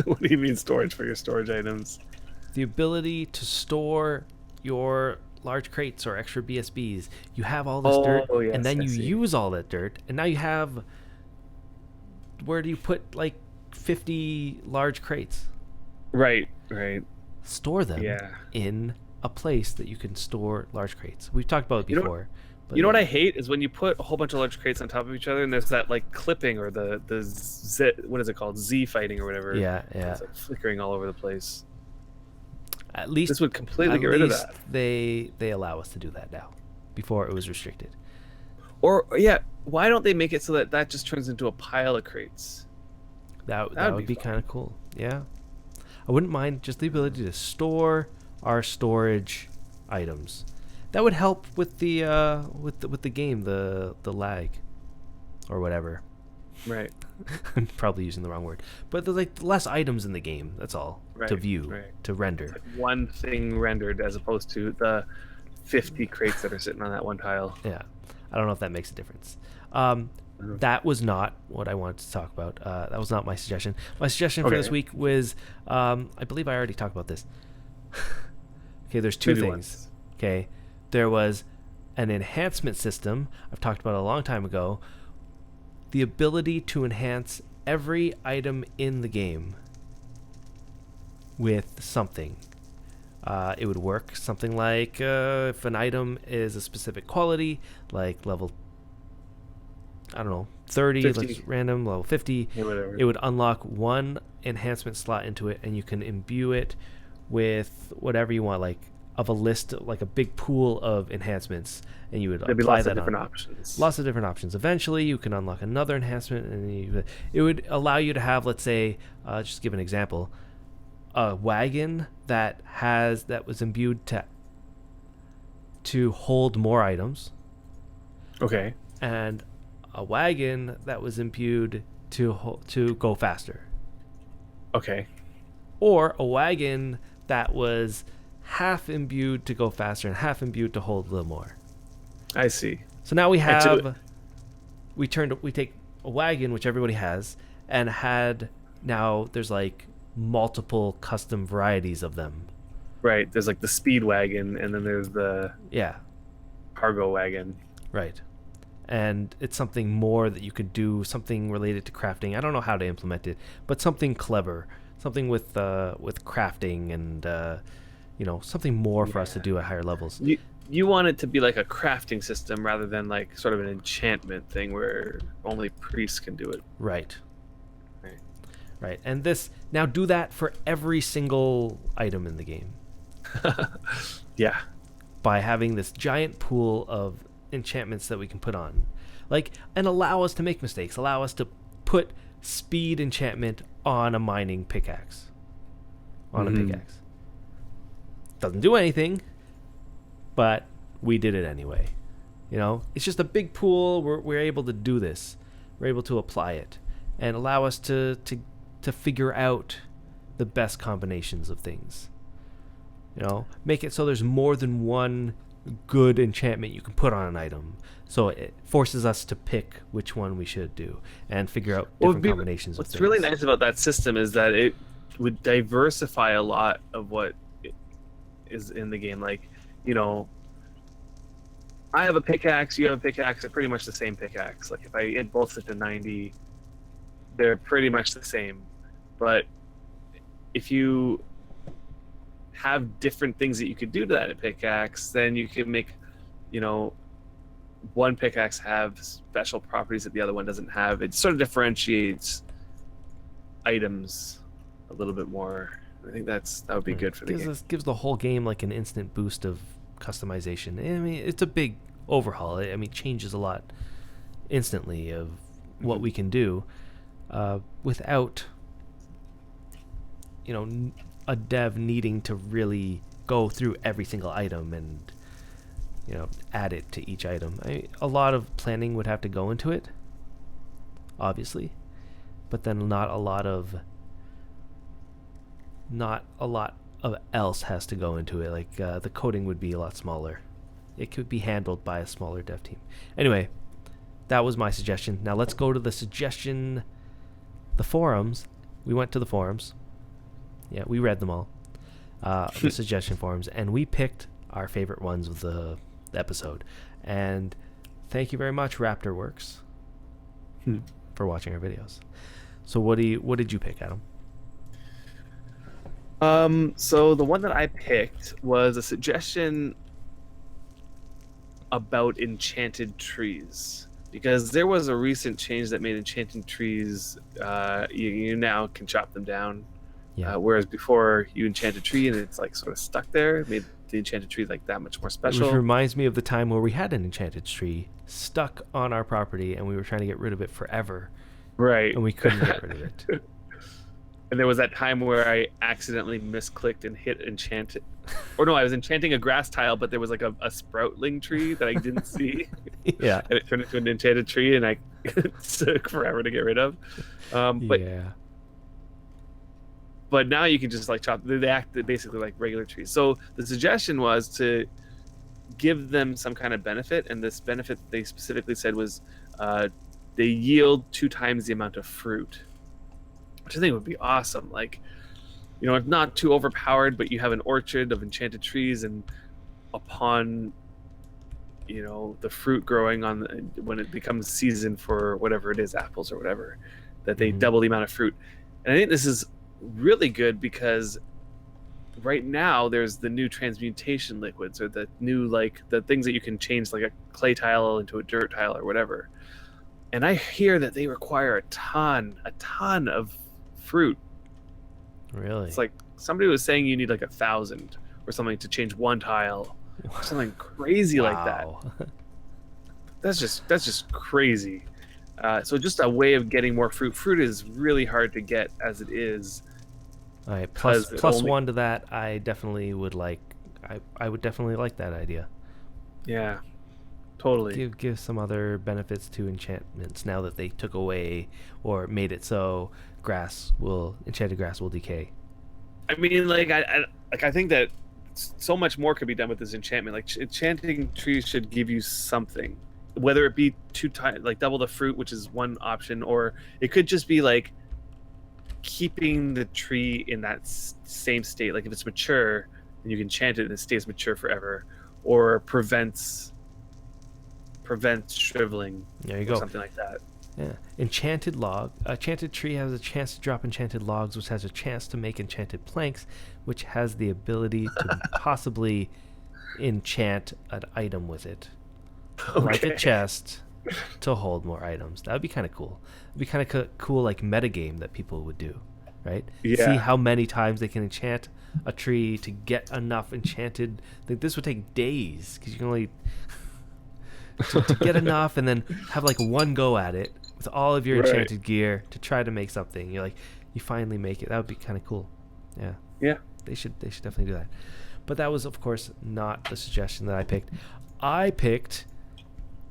What do you mean storage for your storage items? The ability to store your large crates or extra BSBs. You have all this dirt, Oh, yes, and then I you see. use all that dirt, and now you have. Where do you put like 50 large crates? Right. Store them Yeah. in a place that you can store large crates. We've talked about it You know, before. But you know what I hate is when you put a whole bunch of large crates on top of each other, and there's that like clipping or the Z, what is it called, Z fighting or whatever. Yeah. It's like flickering all over the place. At least This would completely get rid of that. They allow us to do that now. Before it was restricted. Or yeah, why don't they make it so that that just turns into a pile of crates? That That'd would be be kind of cool. Yeah. I wouldn't mind just the ability to store our storage items. That would help with the with the game, the lag or whatever. Right. I'm probably using the wrong word. But there's like less items in the game, that's all. To view, to render. Like one thing rendered as opposed to the 50 crates that are sitting on that one tile. Yeah. I don't know if that makes a difference. That was not what I wanted to talk about. That was not my suggestion. My suggestion for this week was, I believe I already talked about this. Okay, there's two things. Once. Okay, there was an enhancement system I've talked about a long time ago. The ability to enhance every item in the game with something. It would work something like if an item is a specific quality, like level, I don't know, 30, 50. Let's random, level 50, Yeah, whatever. it would unlock one enhancement slot into it, and you can imbue it with whatever you want, like of a list, like a big pool of enhancance, and you would There'd be apply lots that of different on. options. Lots of different options. Eventually, you can unlock another enhancement, and it would allow you to have, let's say, just to give an example, a wagon that was imbued to hold more items, Okay. and a wagon that was imbued to go faster, Okay. or a wagon that was half imbued to go faster and half imbued to hold a little more. I see. So now we take a wagon, which everybody has, and now there's like multiple custom varieties of them. Right. There's like the speed wagon, and then there's the cargo wagon. Right. And it's something more that you could do, something related to crafting. I don't know how to implement it, but something clever, something with crafting and something more for us to do at higher levels. You want it to be like a crafting system rather than like sort of an enchantment thing where only priests can do it. Right. And now do that for every single item in the game. Yeah. By having this giant pool of enchantments that we can put on, and allow us to make mistakes, allow us to put speed enchantment on a mining pickaxe, a pickaxe. Doesn't do anything, but we did it anyway. It's just a big pool. We're able to do this. We're able to apply it and allow us to figure out the best combinations of things. Make it so there's more than one good enchantment you can put on an item. So it forces us to pick which one we should do and figure out different combinations of things. What's really nice about that system is that it would diversify a lot of what is in the game. Like, I have a pickaxe, you have a pickaxe, they're pretty much the same pickaxe. Like if I hit both set to 90, they're pretty much the same. But if you have different things that you could do to that pickaxe, then you can make, one pickaxe have special properties that the other one doesn't have. It sort of differentiates items a little bit more. I think that would be good for the game. Gives the whole game like an instant boost of customization. I mean, it's a big overhaul. I mean, changes a lot instantly of what we can do without a dev needing to really go through every single item and add it to each item. A lot of planning would have to go into it, obviously, but then not a lot of else has to go into it. Like the coding would be a lot smaller. It could be handled by a smaller dev team. Anyway, that was my suggestion. Now let's go to the forums. We went to the forums. Yeah, we read them all. The suggestion forums, and we picked our favorite ones of the episode. And thank you very much, Raptorworks, for watching our videos. So what did you pick, Adam? So the one that I picked was a suggestion about enchanted trees, because there was a recent change that made enchanted trees, you now can chop them down. Yeah. Whereas before you enchant a tree and it's like sort of stuck there, it made the enchanted tree like that much more special. Which reminds me of the time where we had an enchanted tree stuck on our property and we were trying to get rid of it forever. Right. And we couldn't get rid of it. And there was that time where I accidentally misclicked and hit enchanted. Or no, I was enchanting a grass tile, but there was like a sproutling tree that I didn't see. Yeah. And it turned into an enchanted tree, and it took forever to get rid of. But yeah. But now you can just like chop. They act basically like regular trees. So the suggestion was to give them some kind of benefit, and this benefit they specifically said was they yield 2 times the amount of fruit, which I think would be awesome. Like, it's not too overpowered, but you have an orchard of enchanted trees, and upon the fruit growing when it becomes season for whatever it is, apples or whatever, that they double the amount of fruit. And I think this is really good because right now there's the new transmutation liquids, or the new the things that you can change like a clay tile into a dirt tile or whatever. And I hear that they require a ton of fruit. Really? It's like somebody was saying you need like 1,000 or something to change one tile, or something crazy like that. That's just crazy. So just a way of getting more fruit. Fruit is really hard to get as it is. All right, plus one to that, I definitely would like. I would definitely like that idea. Yeah, totally. Give some other benefits to enchantments now that they took away or made it so enchanted grass will decay. I mean, I think that so much more could be done with this enchantment. Like, enchanting trees should give you something, whether it be 2 times, like double the fruit, which is one option, or it could just be like keeping the tree in that same state. Like if it's mature, then you can enchant it and it stays mature forever, or prevents shriveling. There you go. Something like that. Yeah. Enchanted tree has a chance to drop enchanted logs, which has a chance to make enchanted planks, which has the ability to possibly enchant an item with it. Okay. Like a chest to hold more items. That would be kind of cool. It'd be kind of cool, like metagame that people would do, right? Yeah. See how many times they can enchant a tree to get enough enchanted. I think this would take days because you can only to get enough, and then have like one go at it with all of your enchanted gear to try to make something. You finally make it. That would be kind of cool. Yeah. Yeah. They should definitely do that. But that was, of course, not the suggestion that I picked. I picked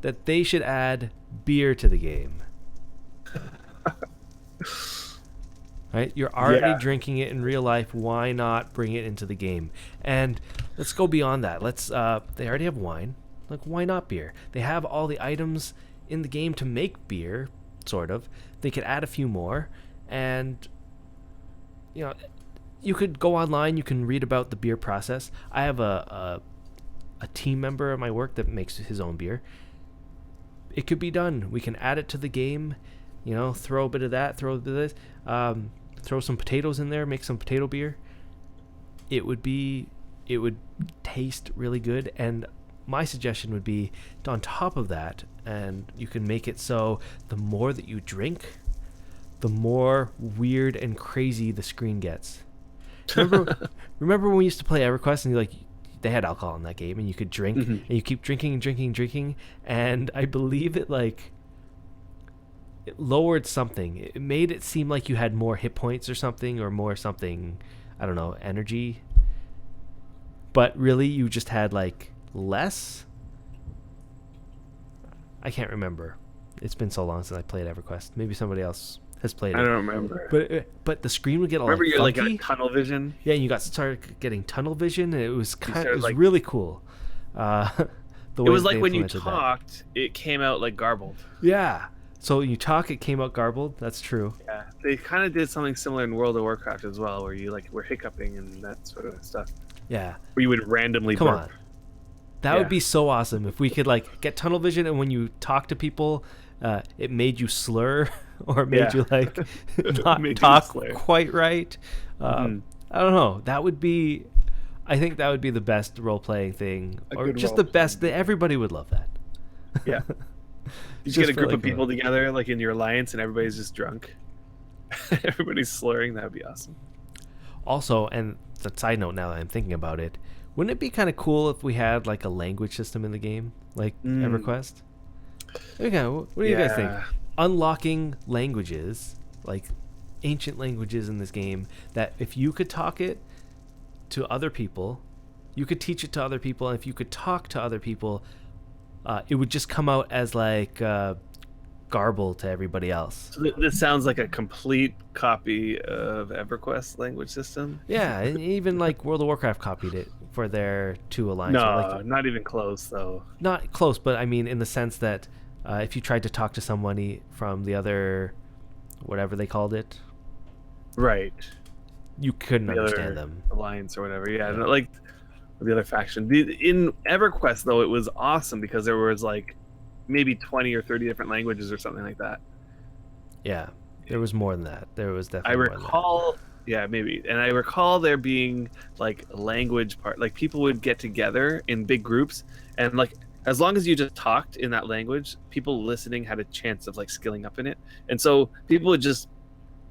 that they should add beer to the game. Right? You're already drinking it in real life. Why not bring it into the game? And let's go beyond that. They already have wine. Like, why not beer? They have all the items in the game to make beer, sort of. They could add a few more, and you could go online. You can read about the beer process. I have a team member at my work that makes his own beer. It could be done. We can add it to the game. Throw a bit of that. Throw a bit of this. Throw some potatoes in there. Make some potato beer. It would taste really good. And my suggestion would be, on top of that, and you can make it so the more that you drink, the more weird and crazy the screen gets. Remember when we used to play EverQuest and they had alcohol in that game and you could drink and you keep drinking and drinking and drinking, and I believe it lowered something. It made it seem like you had more hit points or something, or more something, I don't know, energy. But really you just had less. I can't remember. It's been so long since I played EverQuest. Maybe somebody else has played it. I don't remember. But the screen would get all remember you funky. got tunnel vision? Yeah, you started getting tunnel vision, and it was really cool. the It way was that they like when you implemented that. talked, it came out like garbled. Yeah. So you talk, it came out garbled. That's true. Yeah, they kind of did something similar in World of Warcraft as well, where you like were hiccuping and that sort of stuff. Yeah. Where you would randomly Come burp. on. That Yeah. would be so awesome if we could like get tunnel vision, and when you talk to people, it made you slur or made Yeah. you like not Made you talk slur. quite right. Mhm. I don't know. That would be. I think that would be the best role playing thing, A or good just the role-playing best. Everybody would love that. Yeah. You Just get a for, group like, of people together, like in your alliance, and everybody's just drunk. Everybody's slurring. That would be awesome. Also, and a side note now that I'm thinking about it, wouldn't it be kind of cool if we had like a language system in the game, like EverQuest? Okay, what do you guys think? Yeah. Unlocking languages, like ancient languages in this game, that if you could talk it to other people, you could teach it to other people, and if you could talk to other people, it would just come out as like garble to everybody else. So this sounds like a complete copy of EverQuest language system. Yeah, and even like World of Warcraft copied it for their 2 alliance. No, Like, not even close though. not close, but I mean in the sense that if you tried to talk to somebody from the other, whatever they called it, Right. you couldn't The understand other them. alliance or whatever. Yeah, Yeah. no, like the other faction. In EverQuest though, it was awesome because there was like maybe 20 or 30 different languages or something like that. Yeah, there was more than that. There was I definitely more than that. recall, yeah, maybe, and I recall there being like language part, like people would get together in big groups, and like as long as you just talked in that language, people listening had a chance of like skilling up in it, and so people would just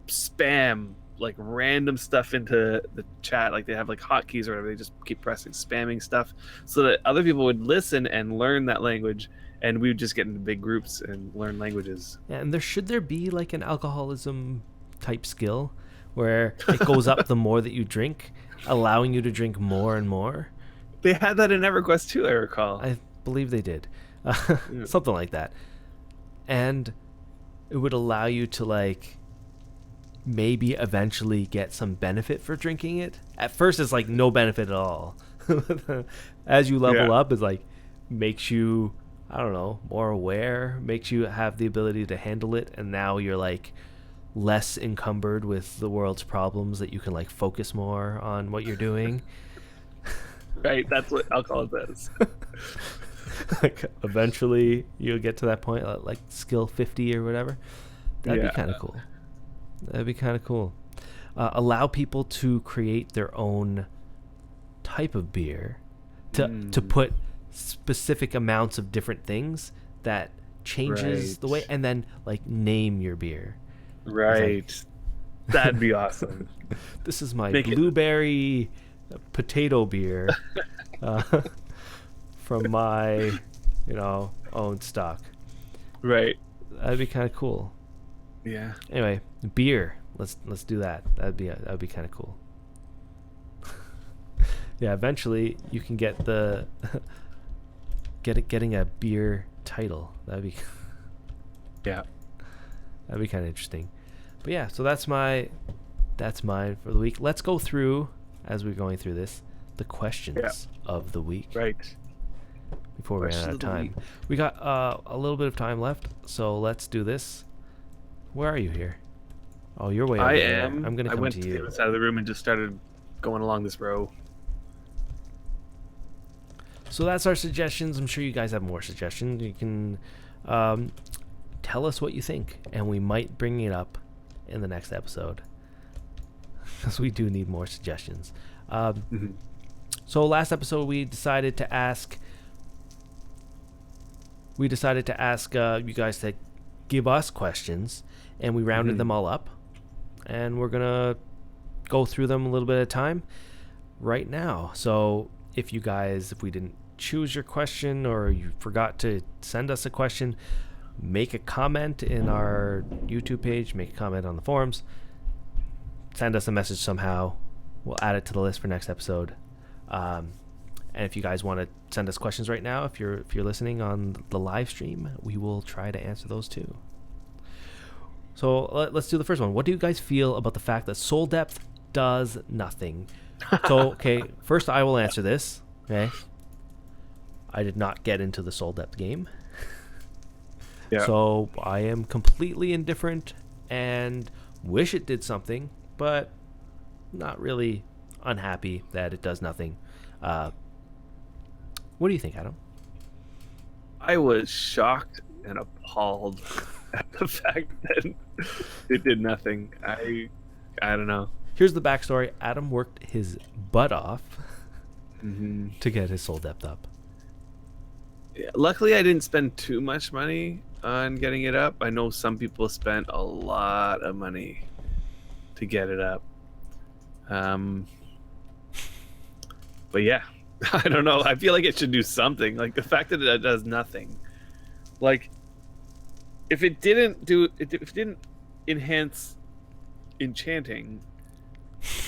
spam like random stuff into the chat, like they have like hotkeys or whatever. They just keep pressing, spamming stuff, so that other people would listen and learn that language, and we would just get into big groups and learn languages. Yeah, and should there be like an alcoholism type skill where it goes up the more that you drink, allowing you to drink more and more? They had that in EverQuest too, I recall. I believe they did. Something like that. And it would allow you to like maybe eventually get some benefit for drinking it. At first it's like no benefit at all. As you level up, it's like makes you, I don't know, more aware, makes you have the ability to handle it, and now you're like less encumbered with the world's problems, that you can like focus more on what you're doing. Right, that's what alcohol does. Like eventually you'll get to that point, like skill 50 or whatever. That'd be kind of cool. That'd be kind of cool. Allow people to create their own type of beer, to put specific amounts of different things that changes the way, and then like name your beer. Right. Like, that'd be awesome. This is my Make blueberry potato beer from my, own stock. Right. That'd be kind of cool. Yeah. Anyway, beer. Let's do that. That'd be kind of cool. Yeah, eventually you can get the getting a beer title. That'd be Yeah. that'd be kind of interesting. But yeah, so that's mine for the week. Let's go through, as we're going through this, the questions of the week. Right. Before we run out of time. We got a little bit of time left, so let's do this. Where are you here? Oh, you're way over there. I'm gonna come I went to to you. the other side of the room and just started going along this row. So that's our suggestions. I'm sure you guys have more suggestions. You can tell us what you think, and we might bring it up in the next episode, because we do need more suggestions. So last episode we decided to ask you guys to give us questions, and we rounded them all up, and we're gonna go through them a little bit at a time right now. So if we didn't choose your question, or you forgot to send us a question, make a comment in our YouTube page, make a comment on the forums, send us a message somehow. We'll add it to the list for next episode. And if you guys want to send us questions right now, if you're listening on the live stream, we will try to answer those too. So let's do the first one. What do you guys feel about the fact that soul depth does nothing? So, okay, first I will answer this. Okay, I did not get into the Soul Depth game. Yeah. So I am completely indifferent and wish it did something, but not really unhappy that it does nothing. What do you think, Adam? I was shocked and appalled at the fact that it did nothing. I don't know. Here's the backstory. Adam worked his butt off Mm-hmm. to get his Soul Depth up. Yeah, luckily, I didn't spend too much money on getting it up. I know some people spent a lot of money to get it up. But yeah, I don't know. I feel like it should do something. Like the fact that it does nothing. Like if it didn't enhance enchanting,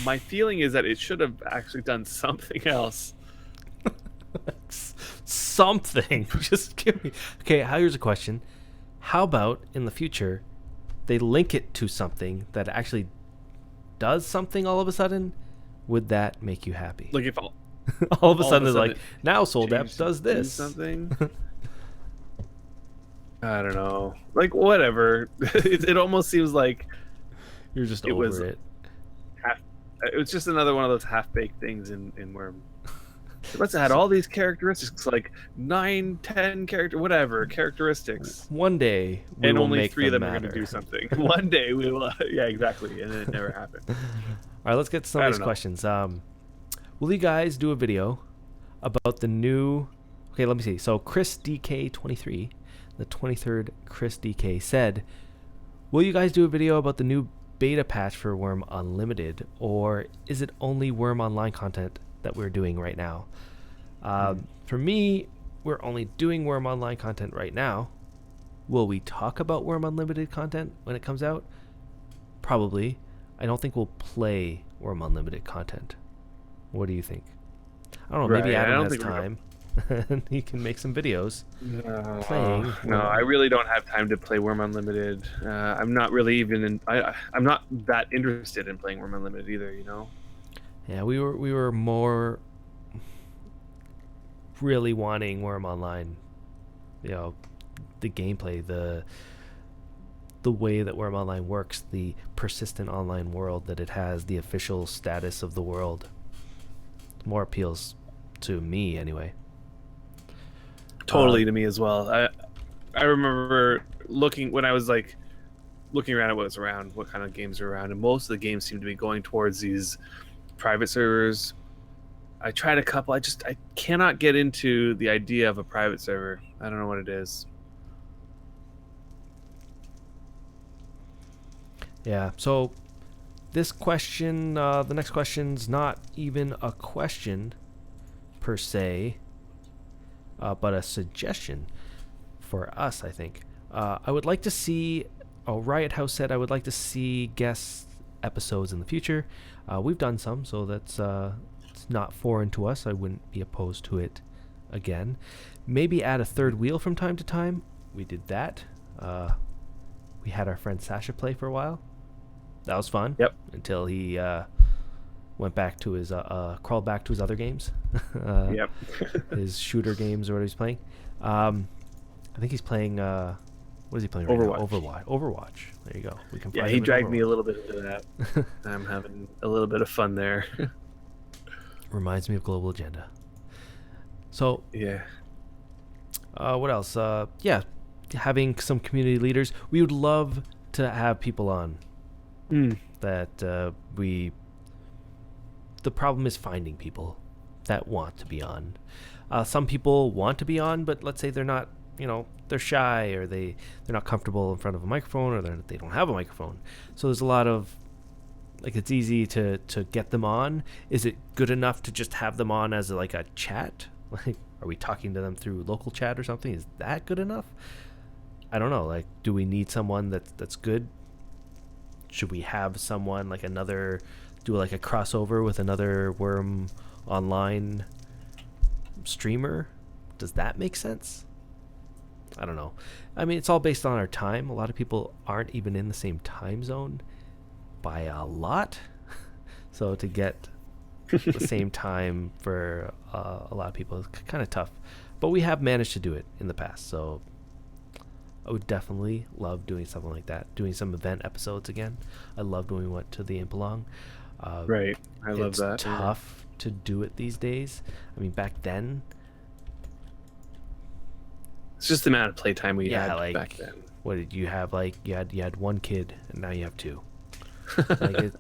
my feeling is that it should have actually done something else. Something. Just give me. Okay, here's a question. How about in the future they link it to something that actually does something all of a sudden? Would that make you happy? Like if all of a sudden, it's like, now Soul Depth does do this. something. I don't know. Like whatever. It almost seems like You're just it over was it. it was just another one of those half-baked things in Wurm. Let's add all these characteristics, like 9, 10 characteristics. One day, we And will only make 3 of them matter. are going to do something. One day we will. Yeah, exactly. And then it never happened. All right, let's get to some of these questions. Will you guys do a video about the new... Okay, let me see. So Chris DK23, the 23rd Chris DK, said, will you guys do a video about the new beta patch for Wurm Unlimited, or is it only Wurm Online content that we're doing right now? For me, we're only doing Wurm Online content right now. Will we talk about Wurm Unlimited content when it comes out? Probably. I don't think we'll play Wurm Unlimited content. What do you think? I don't know. Maybe Right, I Adam don't has think we're time. And he can make some videos playing. No, I really don't have time to play Wurm Unlimited. I'm not really even in. I'm not that interested in playing Wurm Unlimited either. You know. Yeah, we were more really wanting Wurm Online. You know, the gameplay, the way that Wurm Online works, the persistent online world that it has, the official status of the world. More appeals to me anyway. Totally to me as well. I remember looking when I was like looking around at what was around, what kind of games are around, and most of the games seem to be going towards these private servers. I tried a couple. I cannot get into the idea of a private server. I don't know what it is. Yeah. So this question, the next question's not even a question per se, but a suggestion for us, I think. I would like to see, Riot House said, I would like to see guest episodes in the future. We've done some, so that's it's not foreign to us. I wouldn't be opposed to it again. Maybe add a third wheel from time to time. We did that. We had our friend Sasha play for a while. That was fun. Yep. Until he went back to his crawled back to his other games. Yep. His shooter games or what he's playing. I think he's playing. What is he playing right now? Overwatch. There you go. We can. Yeah, find he him in dragged me a Overwatch. little bit into that. I'm having a little bit of fun there. Reminds me of Global Agenda. So Yeah. what else? Yeah, having some community leaders. We would love to have people on that we. The problem is finding people that want to be on. Some people want to be on, but let's say they're not. They're shy, or they're not comfortable in front of a microphone, or they don't have a microphone. So there's a lot of, like, it's easy to get them on. Is it good enough to just have them on as like a chat? Like, are we talking to them through local chat or something? Is that good enough? I don't know. Like, do we need someone that's good? Should we have someone like do like a crossover with another Wurm Online streamer? Does that make sense? I don't know. I mean, it's all based on our time. A lot of people aren't even in the same time zone by a lot. So to get the same time for a lot of people is kind of tough. but we have managed to do it in the past. So I would definitely love doing something like that, doing some event episodes again. I loved when we went to the Impalong. Right. I love It's that. tough to do it these days. I mean, back then, It's just the amount of playtime we yeah, had like back then. what did you have? Like you had one kid, and now you have two. Like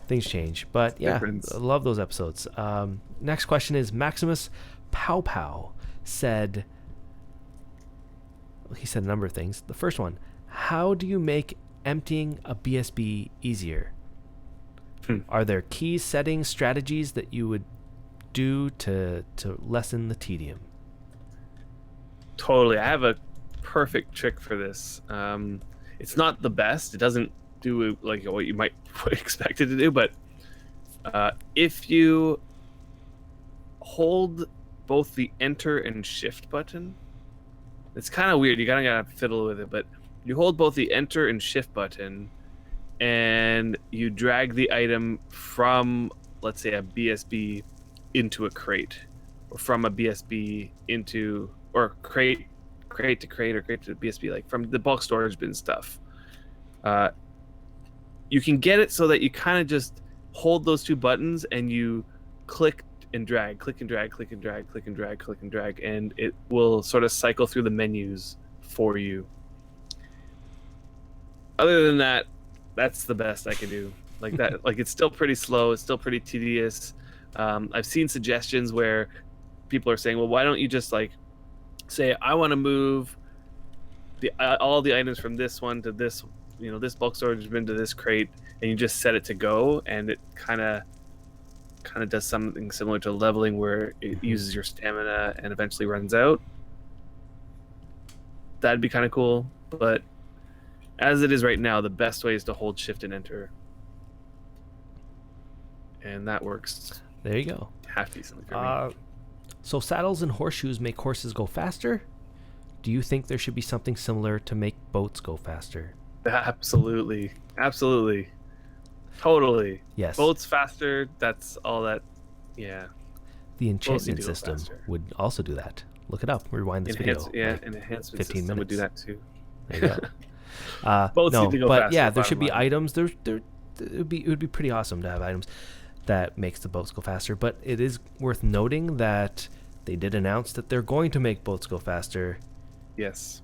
things change, but yeah, Difference. I love those episodes. Next question is Maximus Pow Pow said. He said a number of things. The first one: how do you make emptying a BSB easier? Are there key setting strategies that you would do to lessen the tedium? Totally. I have a perfect trick for this. It's not the best. It doesn't do like what you might expect it to do, but if you hold both the enter and shift button, it's kind of weird. You gotta fiddle with it, but you hold both the enter and shift button, and you drag the item from, let's say, a BSB into a crate, or from a BSB into, or crate to crate, or crate to BSB, like from the bulk storage bin stuff. You can get it so that you kind of just hold those two buttons and you click and drag, click and drag, click and drag, click and drag, click and drag, and it will sort of cycle through the menus for you. Other than that, that's the best I can do. Like that, like it's still pretty slow. It's still pretty tedious. I've seen suggestions where people are saying, well, why don't you just like say, I want to move all the items from this one to this, this bulk storage bin to this crate, and you just set it to go, and it kind of does something similar to leveling where it uses your stamina and eventually runs out. That'd be kind of cool, but as it is right now, the best way is to hold shift and enter, and that works. There you go. Half decently for me. So saddles and horseshoes make horses go faster. Do you think there should be something similar to make boats go faster? Absolutely, totally. Yes. Boats faster. That's all that. Yeah. The enchantment system would also do that. Look it up. Rewind this video. Yeah, like an enhancement 15 system minutes. would do that too. There you go. Boats no, need to go but faster, yeah, there should be bottom line. items. It would be pretty awesome to have items that makes the boats go faster. But it is worth noting that they did announce that they're going to make boats go faster. Yes.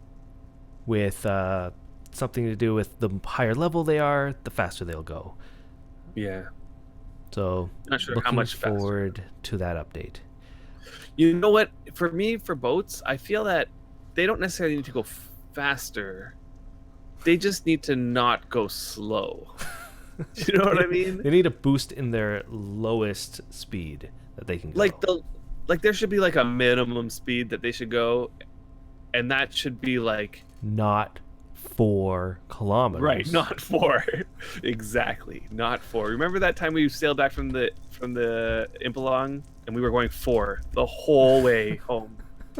With something to do with the higher level they are, the faster they'll go. Yeah. So Not sure looking how much faster. forward to that update. You know what? For me, for boats, I feel that they don't necessarily need to go faster. They just need to not go slow. You know what I mean? They need a boost in their lowest speed that they can go. Like there should be like a minimum speed that they should go, and that should be like not 4 kilometers. Right, not 4. Exactly, not 4. Remember that time we sailed back from the Impalong, and we were going 4 the whole way home,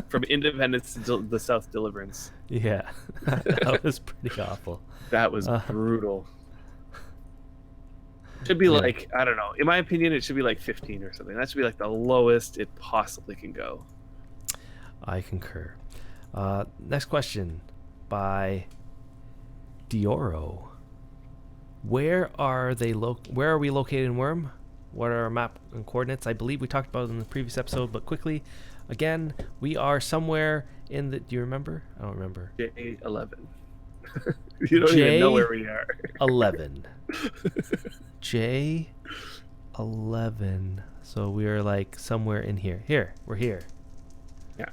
from Independence to the South Deliverance. Yeah, that was pretty awful. That was brutal. Should be like, I don't know. In my opinion, it should be like 15 or something. That should be like the lowest it possibly can go. I concur. Next question by Dioro. Where are we located in Wurm? What are our map and coordinates? I believe we talked about it in the previous episode, but quickly, again, we are somewhere in the. Do you remember? I don't remember. J11. You don't even know where we are. 11. J11. So we are like somewhere in here. Here, we're here. Yeah,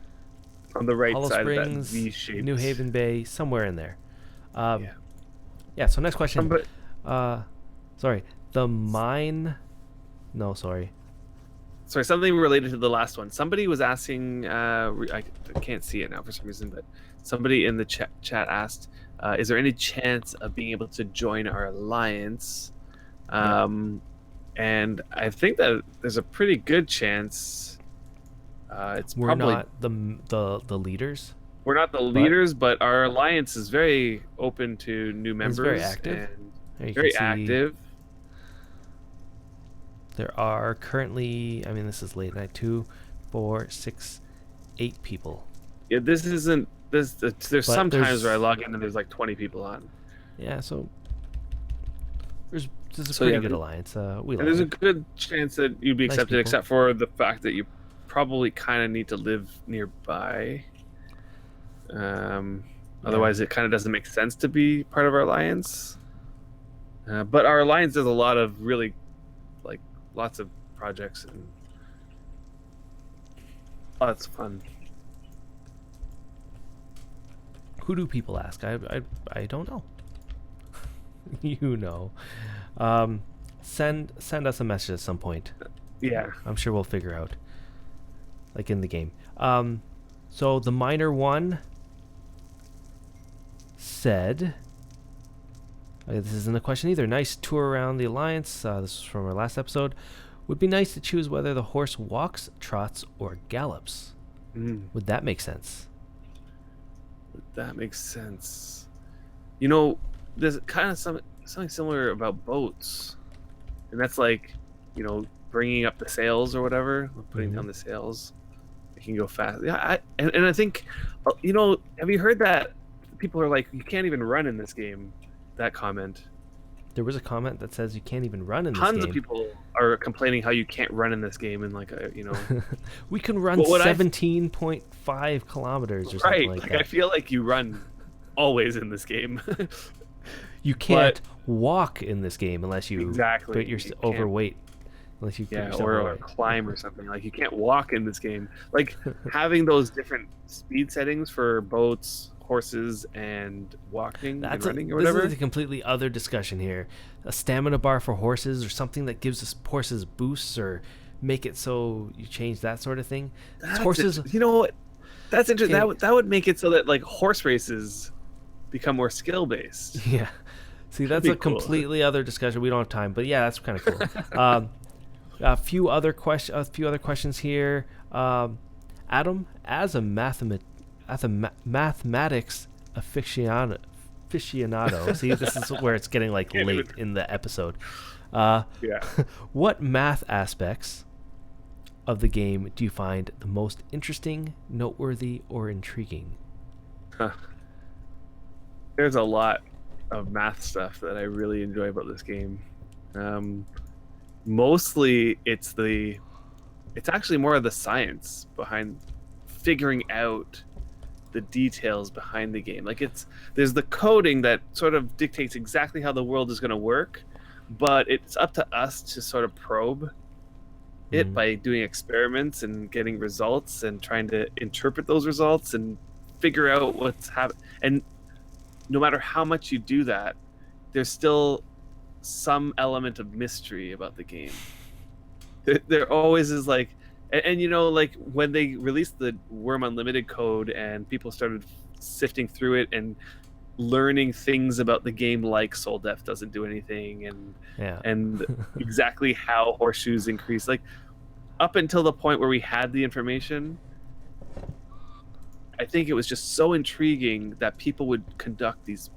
on the right Hollow side Springs, of that V-shaped. New Haven Bay, somewhere in there. Yeah. Yeah. So next question. Sorry. The mine. No, sorry. Sorry, something related to the last one. Somebody was asking. I can't see it now for some reason, but somebody in the chat asked, "Is there any chance of being able to join our alliance?" And I think that there's a pretty good chance. We're not the leaders. We're not the leaders, but our alliance is very open to new members. It's very active. And very active. There are currently, I mean, this is late night too, 4, 6, 8 people. Yeah, this isn't this. There's But some times where I there's log in and there's like 20 people on. yeah, so there's a So pretty yeah, good alliance. We and like there's a it. good chance that you'd be Nice accepted, people. except for the fact that you probably kind of need to live nearby. Yeah. Otherwise, it kind of doesn't make sense to be part of our alliance. But our alliance does a lot of really, like, lots of projects and lots of fun. Who do people ask? I don't know. You know. Send us a message at some point. Yeah. I'm sure we'll figure out. Like in the game. So the minor one said, this isn't a question either. Nice tour around the alliance. This is from our last episode. Would be nice to choose whether the horse walks, trots, or gallops. Would that make sense? That makes sense. You know, there's kind of something similar about boats, and that's like, bringing up the sails or whatever, putting down the sails. It can go fast. Yeah, and I think, have you heard that people are like, you can't even run in this game? That comment. There was a comment that says you can't even run in this game. Tons of people are complaining how you can't run in this game, and like, we can run 17.5 kilometers or something like that. I feel like you run always in this game. You can't walk in this game unless you put your overweight. Unless you or climb or something. Like, you can't walk in this game. Like, having those different speed settings for boats, horses, and walking and running or whatever. This is a completely other discussion here. A stamina bar for horses, or something that gives us horses boosts, or make it so you change that sort of thing. Horses. You know what? That's interesting. That would make it so that, like, horse races become more skill based. Yeah. See, that's a completely other discussion. We don't have time, but yeah, that's kind of cool. A few other questions here. Adam, as a mathematics aficionado. See, this is where it's getting like late in the episode. What math aspects of the game do you find the most interesting, noteworthy, or intriguing? There's a lot of math stuff that I really enjoy about this game. Mostly it's actually more of the science behind figuring out the details behind the game. Like, there's the coding that sort of dictates exactly how the world is going to work, but it's up to us to sort of probe it by doing experiments and getting results and trying to interpret those results and figure out what's happening. And no matter how much you do that, there's still some element of mystery about the game. There always is, like, and like when they released the Wurm Unlimited code and people started sifting through it and learning things about the game, like soul death doesn't do anything, and exactly how horseshoes increase, like, up until the point where we had the information, I think it was just so intriguing that people would conduct these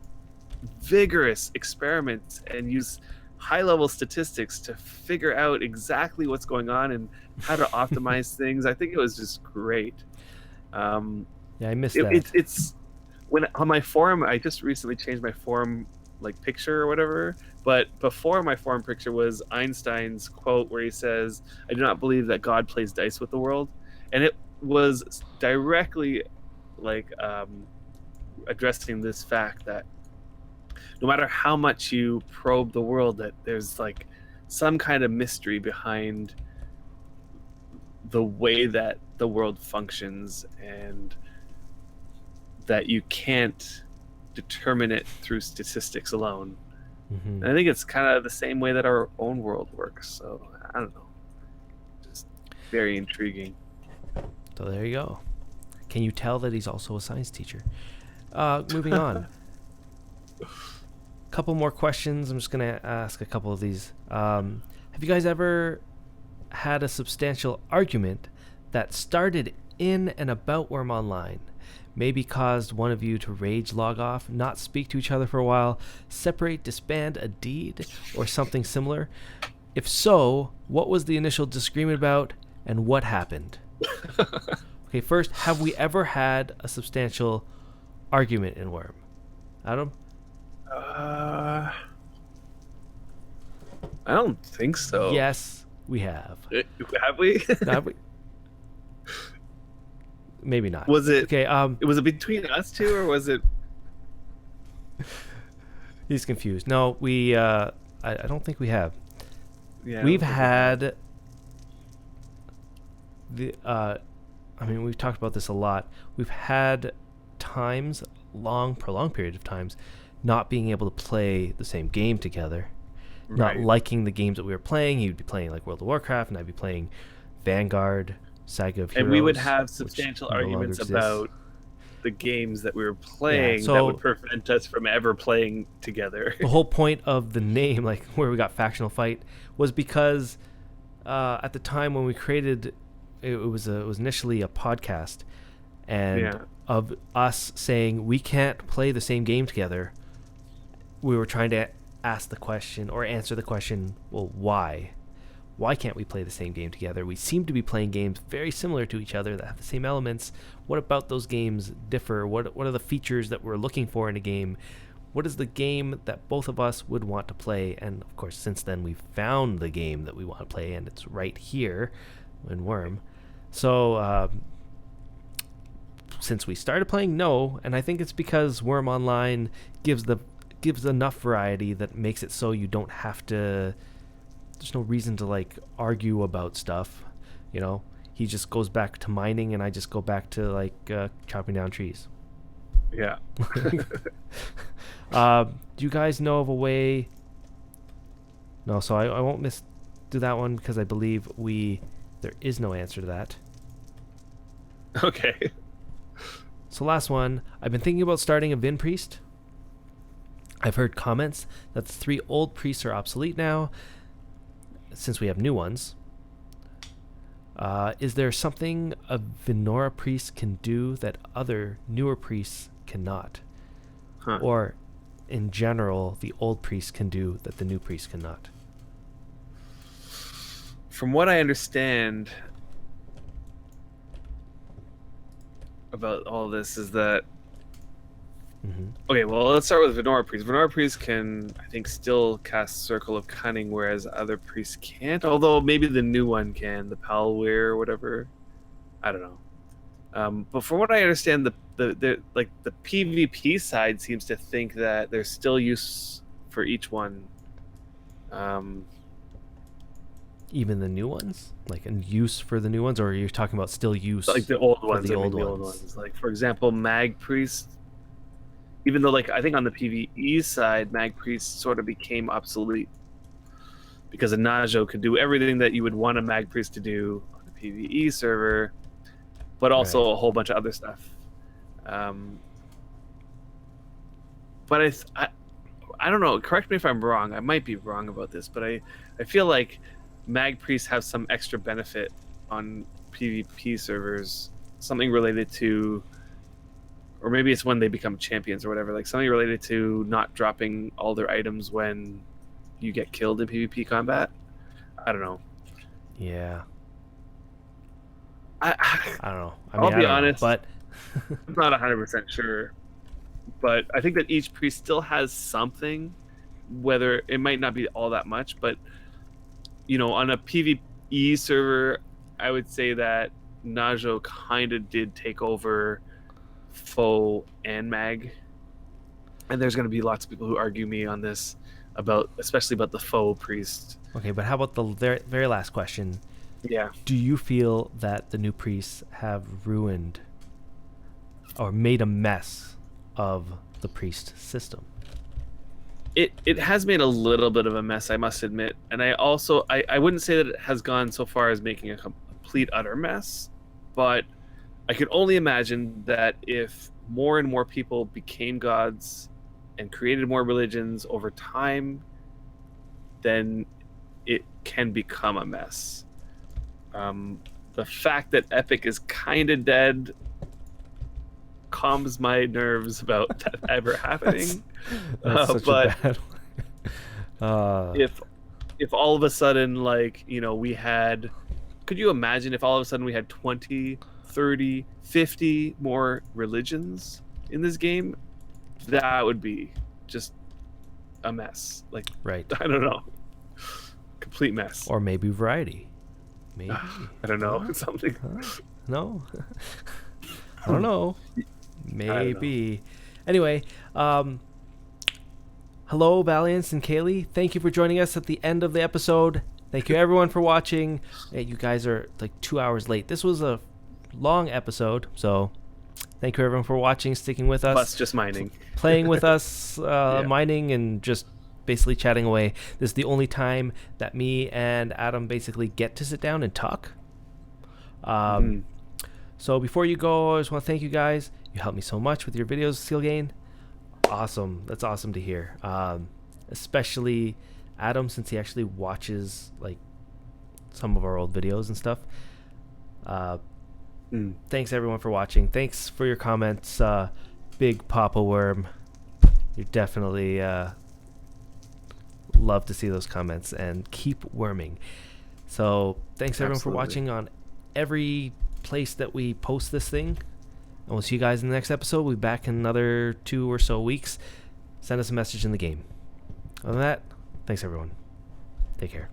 vigorous experiments and use high-level statistics to figure out exactly what's going on and how to optimize things. I think it was just great. I missed that. It's when on my forum, I just recently changed my forum, like, picture or whatever. But before, my forum picture was Einstein's quote where he says, "I do not believe that God plays dice with the world," and it was directly, like, addressing this fact that no matter how much you probe the world, that there's, like, some kind of mystery behind the way that the world functions, and that you can't determine it through statistics alone. And I think it's kind of the same way that our own world works. So I don't know, just very intriguing. So there you go. Can you tell that he's also a science teacher? Moving on. Couple more questions. I'm just going to ask a couple of these. Have you guys ever had a substantial argument that started in and about Wurm Online? Maybe caused one of you to rage log off, not speak to each other for a while, separate, disband a deed, or something similar? If so, what was the initial disagreement about, and what happened? Okay, first, have we ever had a substantial argument in Wurm? Adam? I don't think so. Yes, we have. Have we? No, have we? Maybe not. Was it? Okay, Was it between us two, or was it? he's confused. No, I don't think we have. Yeah, We've had I mean, we've talked about this a lot. We've had times, prolonged period of times, not being able to play the same game together, not Right. liking the games that we were playing. He'd be playing like World of Warcraft, and I'd be playing Vanguard, Saga of Heroes. And we would have which substantial no longer arguments exists. about the games that we were playing so- that would prevent us from ever playing together. The whole point of the name, like where we got Factional Fight, was because at the time when we created it was initially a podcast, and Yeah. of us saying we can't play the same game together, we were trying to ask the question or answer the question, well, why? Why can't we play the same game together? We seem to be playing games very similar to each other that have the same elements. What about those games differ? What are the features that we're looking for in a game? What is the game that both of us would want to play? And of course, since then, we've found the game that we want to play, and it's right here in Wurm. So since we started playing, no, and I think it's because Wurm Online gives enough variety that makes it so you don't have to. There's no reason to like argue about stuff, you know. He just goes back to mining, and I just go back to like chopping down trees. Yeah. Do you guys know of a way? No, so I won't do that one because I believe there is no answer to that. Okay. So last one, I've been thinking about starting a Vin Priest. I've heard comments that the 3 old priests are obsolete now, since we have new ones. Is there something a Venora priest can do that other newer priests cannot? Huh. Or, in general, the old priests can do that the new priests cannot? From what I understand about all this is that okay, well, let's start with Venora Priest. Venora Priest can, I think, still cast Circle of Cunning, whereas other priests can't. Although maybe the new one can, the Palware or whatever. I don't know. But from what I understand, the PvP side seems to think that there's still use for each one. Even the new ones, like in use for the new ones, or are you talking about still use Like the old for ones, the I mean, old the old ones? ones. Like, for example, Mag Priest. Even though, like, I think on the PvE side, Mag Priest sort of became obsolete because a Najo could do everything that you would want a Mag Priest to do on the PvE server, but also Right. a whole bunch of other stuff. But I don't know. Correct me if I'm wrong. I might be wrong about this, but I feel like Mag Priests have some extra benefit on PvP servers, something related to, or maybe it's when they become champions or whatever, like something related to not dropping all their items when you get killed in PvP combat. I don't know. Yeah, I I don't know. I I'll mean, I be don't know, honest. but I'm not 100% sure, but I think that each priest still has something, whether it might not be all that much, but on a PvE server, I would say that Najo kind of did take over Foe and Mag, and there's going to be lots of people who argue me on this especially about the Foe priest. okay. But how about the very last question? Yeah. Do you feel that the new priests have ruined or made a mess of the priest system? It has made a little bit of a mess, I must admit, and I wouldn't say that it has gone so far as making a complete utter mess, but I could only imagine that if more and more people became gods and created more religions over time, then it can become a mess. The fact that Epic is kind of dead calms my nerves about that ever happening. That's such but a bad one. if all of a sudden, like, we had could you imagine if all of a sudden we had 20, 30, 50 more religions in this game? That would be just a mess. Like, Right. I don't know. Complete mess. Or maybe variety. Maybe. I don't know. Huh? Something. Huh? No. I don't know. Maybe. Anyway, hello, Valiance and Kaylee. Thank you for joining us at the end of the episode. Thank you, everyone, for watching. Hey, you guys are like 2 hours late. This was a long episode, so thank you, everyone, for watching, sticking with us. Plus just mining. Playing with us, mining, and just basically chatting away. This is the only time that me and Adam basically get to sit down and talk. So before you go, I just want to thank you guys. You helped me so much with your videos, Steelgain. Awesome. That's awesome to hear. Especially Adam, since he actually watches like some of our old videos and stuff. Thanks everyone for watching. Thanks for your comments, Big Papa Wurm. You definitely love to see those comments, and keep worming. So thanks everyone for watching on every place that we post this thing, and we'll see you guys in the next episode. We'll be back in another 2 or so weeks. Send us a message in the game. Other than that, thanks everyone. Take care.